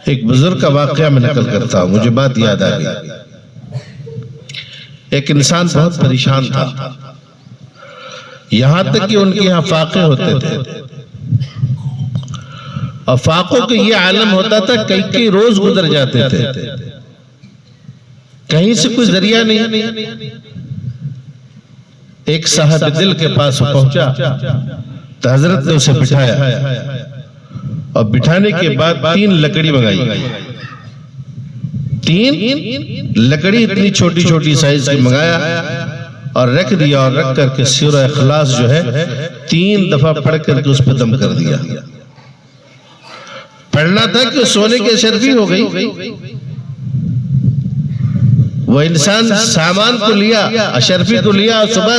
ایک بزرگ کا واقعہ میں نقل کرتا ہوں، مجھے بات یاد آ گئی۔ ایک انسان بہت پریشان تھا، یہاں تک کہ ان کے یہاں فاقے ہوتے تھے، اور فاقوں کو یہ عالم ہوتا تھا کئی روز گزر جاتے تھے، کہیں سے کوئی ذریعہ نہیں۔ ایک صاحب دل کے پاس پہنچا تو حضرت نے اسے بٹھایا، اور بٹھانے کے بعد 3 لکڑی منگائی، 3 لکڑی اتنی چھوٹی چھوٹی سائز کی منگایا اور رکھ دیا، اور رکھ کر کے سورہ اخلاص جو ہے 3 دفعہ پڑھ کر کے اس پہ دم کر دیا۔ پڑھنا تھا کہ سونے کی اشرفی ہو گئی۔ وہ انسان سامان کو لیا، اشرفی کو لیا، اور صبح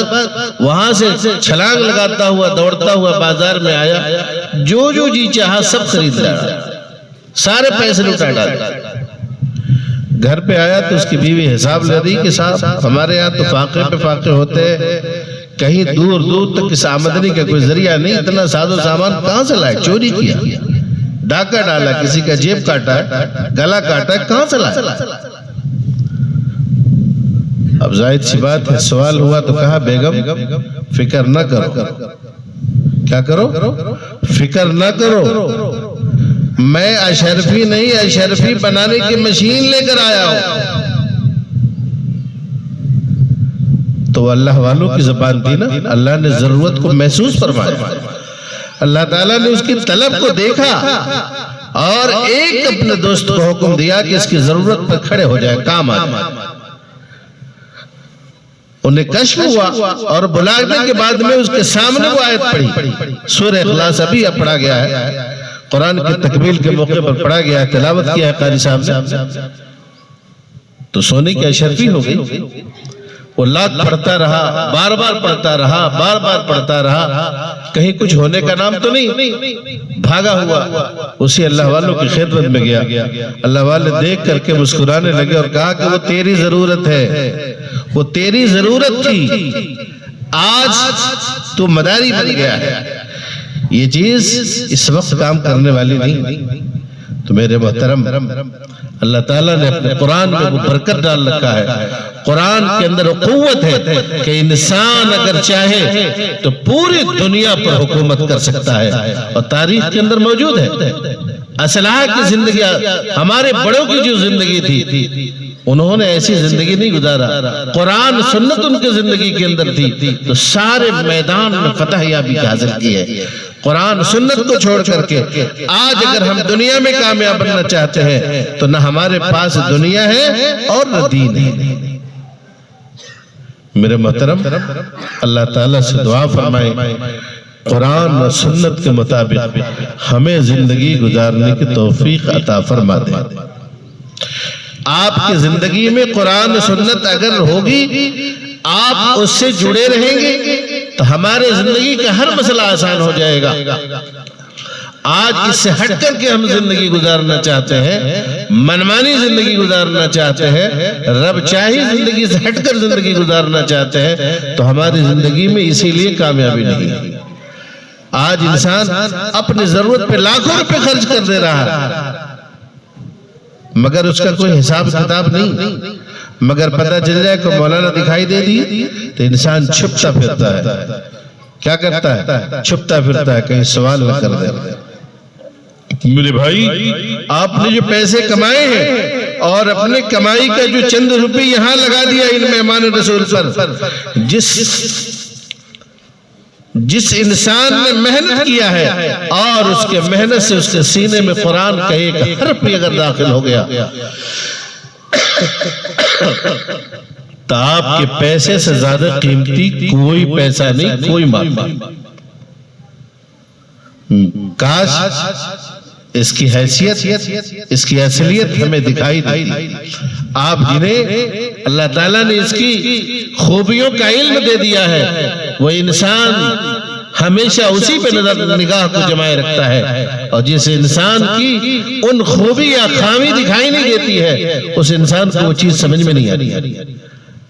وہاں سے چھلانگ لگاتا ہوا دوڑتا ہوا بازار میں آیا، جو جو جی چاہا سب خرید لایا، سارے پیسے لٹا ڈالے۔ گھر پہ آیا تو اس کی بیوی حساب لے رہی کہ صاحب ہمارے یہاں تو فاقے پہ فاقے ہوتے ہیں، کہیں دور دور تک اس آمدنی کا کوئی ذریعہ نہیں، اتنا ساز و سامان کہاں سے لائے؟ چوری کیا، ڈاکہ ڈالا، کسی کا جیب کاٹا، گلا کاٹا، کہاں سے لائے؟ اب ظاہر سی بات ہے، سوال ہوا تو کہا بیگم فکر نہ کرو۔ کیا کرو؟ فکر نہ کرو، میں اشرفی نہیں، اشرفی بنانے کی مشین لے کر آیا ہوں۔ تو اللہ والوں کی زبان تھی نا، اللہ نے ضرورت کو محسوس فرمایا، اللہ تعالیٰ نے اس کی طلب کو دیکھا اور ایک اپنے دوست کو حکم دیا کہ اس کی ضرورت پر کھڑے ہو جائے، کام آ جائے۔ انہیں کشف ہوا اور بلانے کے بعد میں اس کے سامنے وہ آیت پڑھی، سورہ اخلاص ابھی پڑھا گیا ہے، قرآن کی تکمیل کے موقع پر پڑھا گیا ہے، تلاوت کیا ہے قاری صاحب نے، تو سونے کی اشرفی ہو گئی۔ وہ لات پڑھتا رہا، بار بار پڑھتا رہا، بار بار پڑھتا رہا، کہیں کچھ ہونے کا نام تو نہیں، بھاگا ہوا اسی اللہ والوں کی خدمت میں گیا۔ اللہ والے دیکھ کر کے مسکرانے لگے اور کہا کہ وہ تیری ضرورت ہے، وہ تیری ضرورت تھی، آج تو مداری بن گیا ہے، یہ چیز اس وقت کام کرنے والی نہیں۔ تو میرے محترم، اللہ تعالیٰ نے اپنے قرآن میں وہ برکت ڈال رکھا ہے، قرآن کے اندر وہ قوت ہے کہ انسان اگر چاہے تو پوری دنیا پر حکومت کر سکتا ہے، اور تاریخ کے اندر موجود ہے۔ اصلاح کی زندگی، ہمارے بڑوں کی جو زندگی تھی، انہوں نے ایسی زندگی نہیں گزارا، قرآن سنت ان کی زندگی کے اندر تھی، تو سارے میدان میں فتح یابی حاصل کی ہے۔ قرآن سنت کو چھوڑ کر کے آج اگر ہم دنیا میں کامیاب بننا چاہتے ہیں تو نہ ہمارے پاس دنیا ہے اور نہ دین ہے۔ میرے محترم، اللہ تعالیٰ سے دعا فرمائے قرآن و سنت کے مطابق ہمیں زندگی گزارنے کی توفیق عطا فرما دے۔ آپ کی زندگی میں قرآن و سنت اگر ہوگی، آپ اس سے جڑے رہیں گے تو ہمارے زندگی کا ہر مسئلہ آسان ہو جائے گا۔ آج اس سے ہٹ کر کے ہم زندگی گزارنا چاہتے ہیں، منمانی زندگی گزارنا چاہتے ہیں، رب چاہی زندگی سے ہٹ کر زندگی گزارنا چاہتے ہیں، تو ہماری زندگی میں اسی لیے کامیابی نہیں۔ آج انسان اپنی ضرورت پہ لاکھوں روپے خرچ کر دے رہا ہے، مگر اس کا کوئی حساب کتاب نہیں، مگر پتہ چل جائے کہ مولانا دکھائی دے دی تو انسان چھپتا پھرتا ہے۔ کیا کرتا ہے؟ چھپتا پھرتا ہے، کہیں سوال نہ کر دے۔ میرے بھائی، آپ نے جو پیسے کمائے ہیں اور اپنے کمائی کا جو چند روپے یہاں لگا دیا ان مہمان رسول پر، جس انسان نے محنت کیا ہے اور اس کے محنت سے اس کے سینے میں قرآن کا ایک حرف بھی اگر داخل ہو گیا تو آپ کے پیسے سے زیادہ قیمتی کوئی پیسہ نہیں، کوئی مال نہیں۔ کاش اس کی حیثیت، اس کی اصلیت ہمیں دکھائی دیتی۔ آپ جنہیں اللہ تعالیٰ نے اس کی خوبیوں کا علم دے دیا ہے، وہ انسان ہمیشہ اسی پہ نگاہ کو جمائے رکھتا ہے، اور جس انسان کی ان خوبی یا خامی دکھائی نہیں دیتی ہے، اس انسان کو وہ چیز سمجھ میں نہیں آتی۔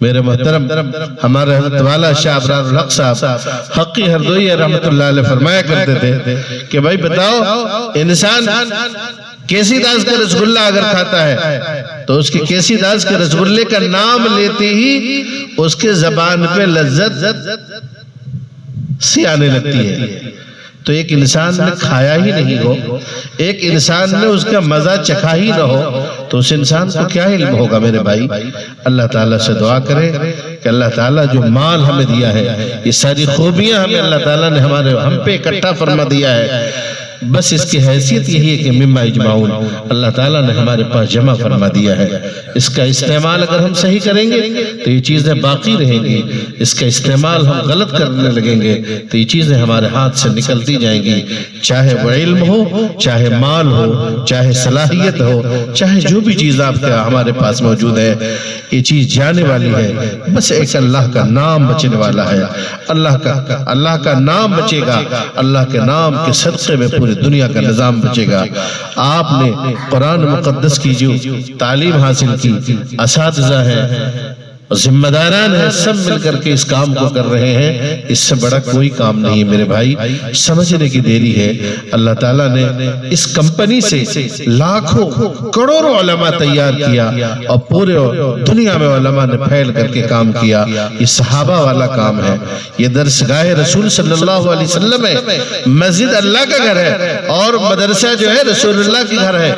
میرے محترم، ہمارے حضرت والا شاہ ابرار الحق صاحب حقی ہردوئی رحمت اللہ علیہ فرمایا کرتے تھے کہ بھائی بتاؤ، انسان کیسی داس کا رسگلہ اگر کھاتا ہے تو اس کی کیسی داس کے رسگلے کا نام لیتے ہی اس کے زبان پہ لذت سی آنے لگتی ہے۔ تو ایک انسان نے کھایا ہی نہیں ہو، ایک انسان نے اس کا مزہ چکھا ہی نہ ہو، تو اس انسان کو کیا علم ہوگا؟ میرے بھائی، اللہ تعالیٰ سے دعا کریں کہ اللہ تعالیٰ جو مال ہمیں دیا ہے، یہ ساری خوبیاں ہمیں اللہ تعالیٰ نے ہم پہ اکٹھا فرما دیا ہے، بس اس کی حیثیت یہی ہے کہ مما اجمعون، اللہ تعالیٰ نے ہمارے پاس جمع فرما دیا ہے۔ اس کا استعمال اگر ہم صحیح کریں گے تو یہ چیزیں باقی رہیں گی، اس کا استعمال ہم غلط کرنے لگیں گے تو یہ چیزیں ہمارے ہاتھ سے نکلتی جائیں گی، چاہے وہ علم ہو، چاہے مال ہو، چاہے صلاحیت ہو، چاہے جو بھی چیز آپ کا ہمارے پاس موجود ہے، یہ چیز جانے والی ہے۔ بس ایک اللہ کا نام بچنے والا ہے، اللہ کا نام بچے گا، اللہ کے نام کے صدقے میں پوری دنیا کا نظام بچے گا۔ آپ نے قرآن مقدس کی جو تعلیم حاصل کی، اساتذہ ہیں، ذمہ داران ہیں، سب مل کر کے اس کام کو کر رہے ہیں، اس سے بڑا کوئی کام نہیں میرے بھائی، سمجھنے کی دیری ہے۔ اللہ تعالیٰ نے اس کمپنی سے لاکھوں کروڑوں علماء تیار کیا اور پورے دنیا میں علماء نے پھیل کر کے کام کیا۔ یہ صحابہ والا کام ہے، یہ درسگاہ رسول صلی اللہ علیہ وسلم ہے، مسجد اللہ کا گھر ہے اور مدرسہ جو ہے رسول اللہ کی گھر ہے۔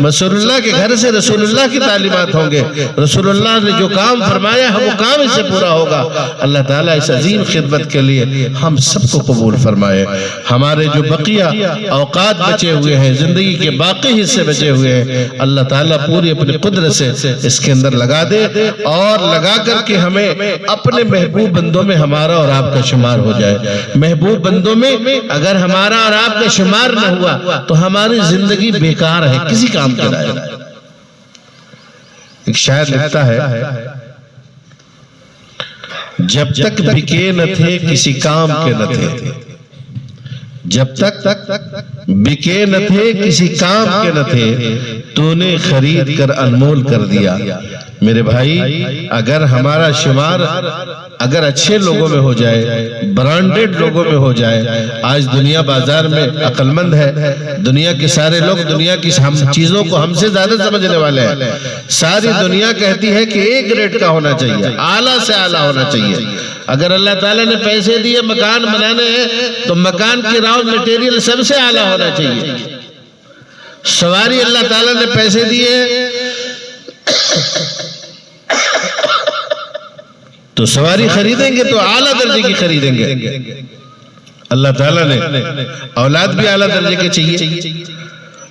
رسول اللہ کے گھر سے رسول اللہ کی تعلیمات ہوں گے، رسول اللہ نے جو کام فرمایا وہ کام اس سے پورا ہوگا۔ اللہ تعالیٰ اس عظیم خدمت کے لیے ہم سب کو قبول فرمائے۔ ہمارے جو بقیہ اوقات بچے ہوئے ہیں، زندگی کے باقی حصے بچے ہوئے ہیں، اللہ تعالیٰ پوری اپنی قدرت سے اس کے اندر لگا دے اور لگا کر کے ہمیں اپنے محبوب بندوں میں ہمارا اور آپ کا شمار ہو جائے۔ محبوب بندوں میں اگر ہمارا اور آپ کا شمار نہ ہوا تو ہماری زندگی بیکار ہے، کسی کام کا نہیں۔ ایک شاعر لکھتا ہے، جب تک بکے نہ تھے کسی کام کے نہ تھے، جب تک بکے نہ تھے کسی کام کے نہ تھے، تو نے خرید کر انمول کر دیا۔ میرے بھائی اگر ہمارا شمار اگر اچھے لوگوں میں ہو جائے، برانڈڈ لوگوں میں ہو جائے، آج دنیا بازار میں عقل مند ہے، دنیا کے سارے لوگ دنیا کی چیزوں کو ہم سے زیادہ سمجھنے والے ہیں۔ ساری دنیا کہتی ہے کہ ایک ریٹ کا ہونا چاہیے، اعلیٰ سے اعلیٰ ہونا چاہیے۔ اگر اللہ تعالیٰ نے پیسے دیے مکان بنانے ہیں تو مکان کی راؤ میٹیریل سب سے اعلیٰ ہونا چاہیے۔ سواری اللہ تعالیٰ نے پیسے دیے تو سواری خریدیں گے تو اعلیٰ درجے کی خریدیں گے۔ اللہ تعالیٰ نے اولاد بھی اعلیٰ درجے کے چاہیے،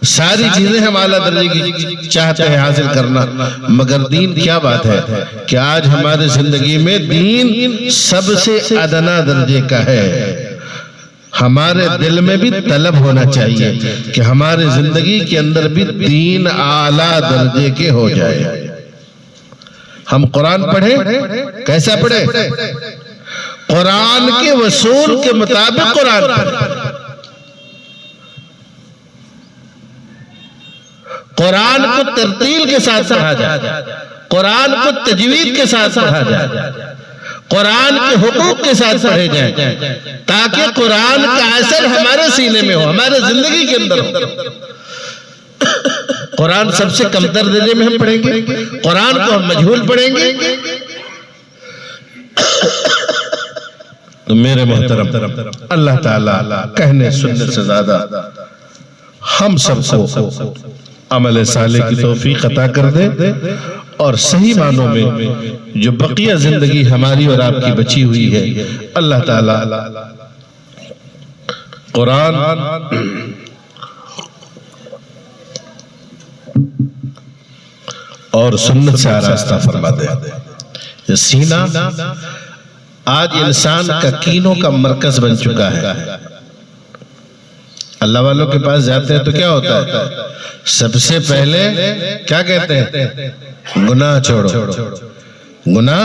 ساری چیزیں ہم اعلیٰ درجے کی چاہتے ہیں حاصل کرنا، مگر دین کیا بات ہے کہ آج ہمارے زندگی میں دین سب سے ادنا درجے کا ہے۔ ہمارے دل میں بھی طلب ہونا چاہیے کہ ہمارے زندگی کے اندر بھی دین اعلیٰ درجے کے ہو جائے۔ ہم قرآن پڑھیں، کیسا پڑھیں؟ قرآن کے وصول کے مطابق قرآن پڑھیں۔ قرآن کو ترتیل کے ساتھ پڑھا جائے، قرآن کو تجوید کے ساتھ پڑھا جائے، قرآن کے حقوق کے ساتھ پڑھے جائیں، تاکہ قرآن کا اثر ہمارے سینے میں ہو، ہمارے زندگی کے اندر ہو۔ قرآن سب سے کم درجے میں ہم پڑھیں گے، قرآن کو ہم مجہول پڑھیں گے تو میرے محترم اللہ تعالیٰ کہنے سننے سے زیادہ ہم سب کو عمل صالح کی توفیق عطا کر دے اور صحیح معنوں میں جو بقیہ زندگی ہماری اور آپ کی بچی ہوئی ہے، اللہ تعالیٰ قرآن اور سنت سے آراستہ فرما دے۔ یہ سینہ آج انسان کا کینوں کا مرکز بن چکا ہے۔ اللہ والوں کے پاس جاتے ہیں تو کیا ہوتا ہے؟ سب سے پہلے کیا کہتے ہیں؟ گناہ چھوڑو، گناہ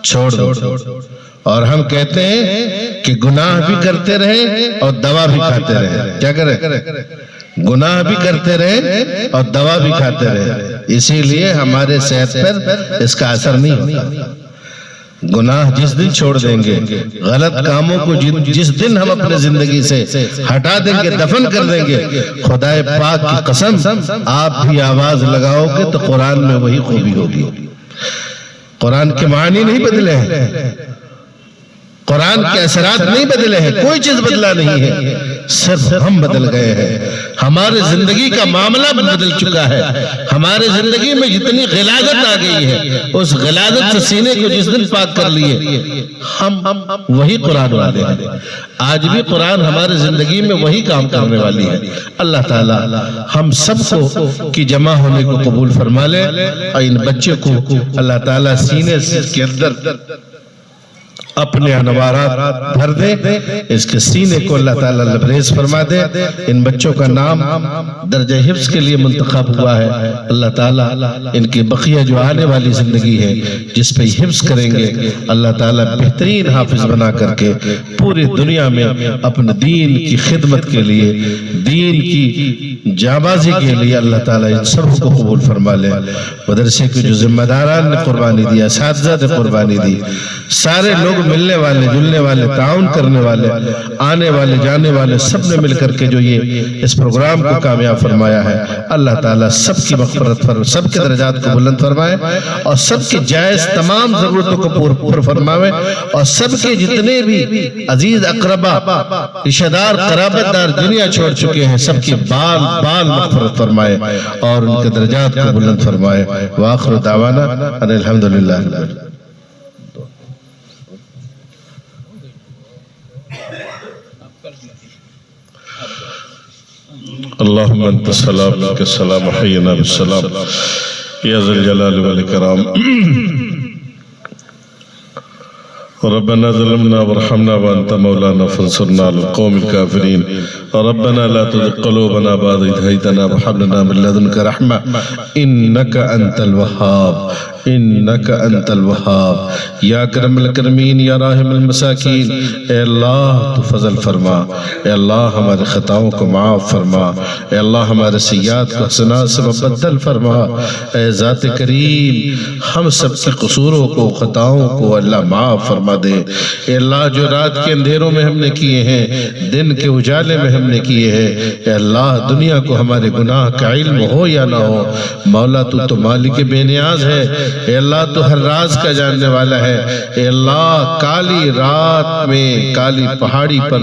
چھوڑ دو۔ اور ہم کہتے ہیں کہ گناہ بھی کرتے رہے اور دوا بھی کھاتے رہے۔ کیا کریں؟ گناہ بھی کرتے رہے اور دوا بھی کھاتے رہے، اسی لیے ہمارے صحت پر اس کا اثر نہیں ہوتا۔ گناہ جس دن چھوڑ دیں گے، غلط کاموں کو جس دن ہم اپنے زندگی سے ہٹا دیں گے، دفن کر دیں گے، خدا پاک کی قسم آپ بھی آواز لگاؤ گے تو قرآن میں وہی خوبی ہوگی۔ قرآن کے معنی نہیں بدلے ہیں، قرآن کے اثرات نہیں بدلے ہیں، کوئی چیز بدلا نہیں ہے، صرف ہم بدل گئے ہیں۔ ہمارے زندگی کا معاملہ بدل چکا ہے، ہمارے زندگی میں جتنی غلاظت آ گئی ہے، اس غلاظت سے سینے کو جس دن پاک کر لیے، ہم وہی قرآن والے ہیں۔ آج بھی قرآن ہمارے زندگی میں وہی کام کرنے والی ہے۔ اللہ تعالی ہم سب کو کی جمع ہونے کو قبول فرما لے، اور ان بچے کو اللہ تعالی سینے کے اندر اپنے انوارات بھر دے، اس کے سینے کو اللہ تعالیٰ لبریز فرما دے۔ ان بچوں کا نام درجہ حفظ کے لیے منتخب ہوا ہے، اللہ تعالیٰ ان کی بقیہ جو آنے والی زندگی ہے جس پہ حفظ کریں گے، اللہ تعالیٰ بہترین حافظ بنا کر کے پوری دنیا میں اپنے دین کی خدمت کے لیے، دین کی جانبازی کے لیے اللہ تعالیٰ ان سب کو قبول فرما لے۔ مدرسے کے جو ذمہ داران نے قربانی دی، اساتذہ نے قربانی دی، سارے لوگ ملنے والے، جلنے والے، تعاون کرنے والے، آنے والے، جانے والے، سب نے مل کر کے جو یہ اس پروگرام کو کامیاب فرمایا ہے، اللہ تعالیٰ سب کی مغفرت فرمائے، سب کے درجات کو بلند فرمائے، اور سب کی جائز تمام ضرورتوں کو پور فرمائے، اور سب کے جتنے بھی عزیز اقربا، رشتہ دار، قرابت دار دنیا چھوڑ چکے ہیں، سب کی بال مغفرت فرمائے اور ان کے درجات کو بلند فرمائے۔ وآخر دعوانا ان الحمدللہ۔ اللہم انت السلام منک السلام حینا بالسلام یا ذا الجلال والاکرام۔ ربنا ظلمنا وارحمنا وانت مولانا فانصرنا على القوم الكافرين ربنا لا تزغ قلوبنا بعد إذ هديتنا وهب لنا من لدنك رحمة إنك أنت الوهاب إنك أنت الوهاب یا اکرم الاکرمین یا راحم المساکین، اے اللہ تو فضل فرما، اے اللہ ہمارے خطاؤں کو معاف فرما، اے اللہ ہمارے سیئات کو حسنات سے مبدل فرما، اے ذات کریم ہم سب کے قصوروں کو، خطاؤں کو اللہ معاف فرما دے۔ اے اللہ جو رات کے اندھیروں میں ہم نے کیے ہیں، دن کے اجالے میں ہم نے کیے ہیں، اے اللہ دنیا کو ہمارے گناہ کا علم ہو یا نہ ہو، مولا تو مالک بے نیاز ہے، اے اللہ تو ہر راز کا جاننے والا ہے، اے اللہ کالی رات میں کالی پہاڑی پر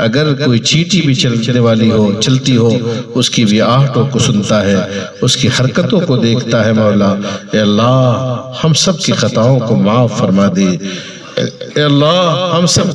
اگر کوئی چیٹی بھی چلنے والی ہو، چلتی ہو، اس کی بھی آہٹوں کو سنتا ہے، اس کی حرکتوں کو دیکھتا ہے مولا۔ اے اللہ ہم سب کی خطاؤں کو معاف فرما دے، اے اللہ ہم سب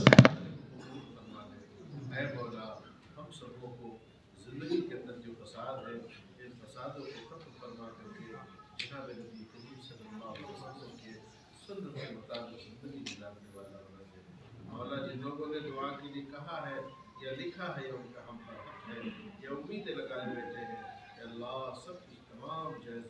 مولا جن لوگوں نے دعا کے لیے کہا ہے یا لکھا ہے یا ان کا ہم پر حق ہے یا امیدیں لگائے بیٹھے ہیں، اللہ سب کی تمام جائز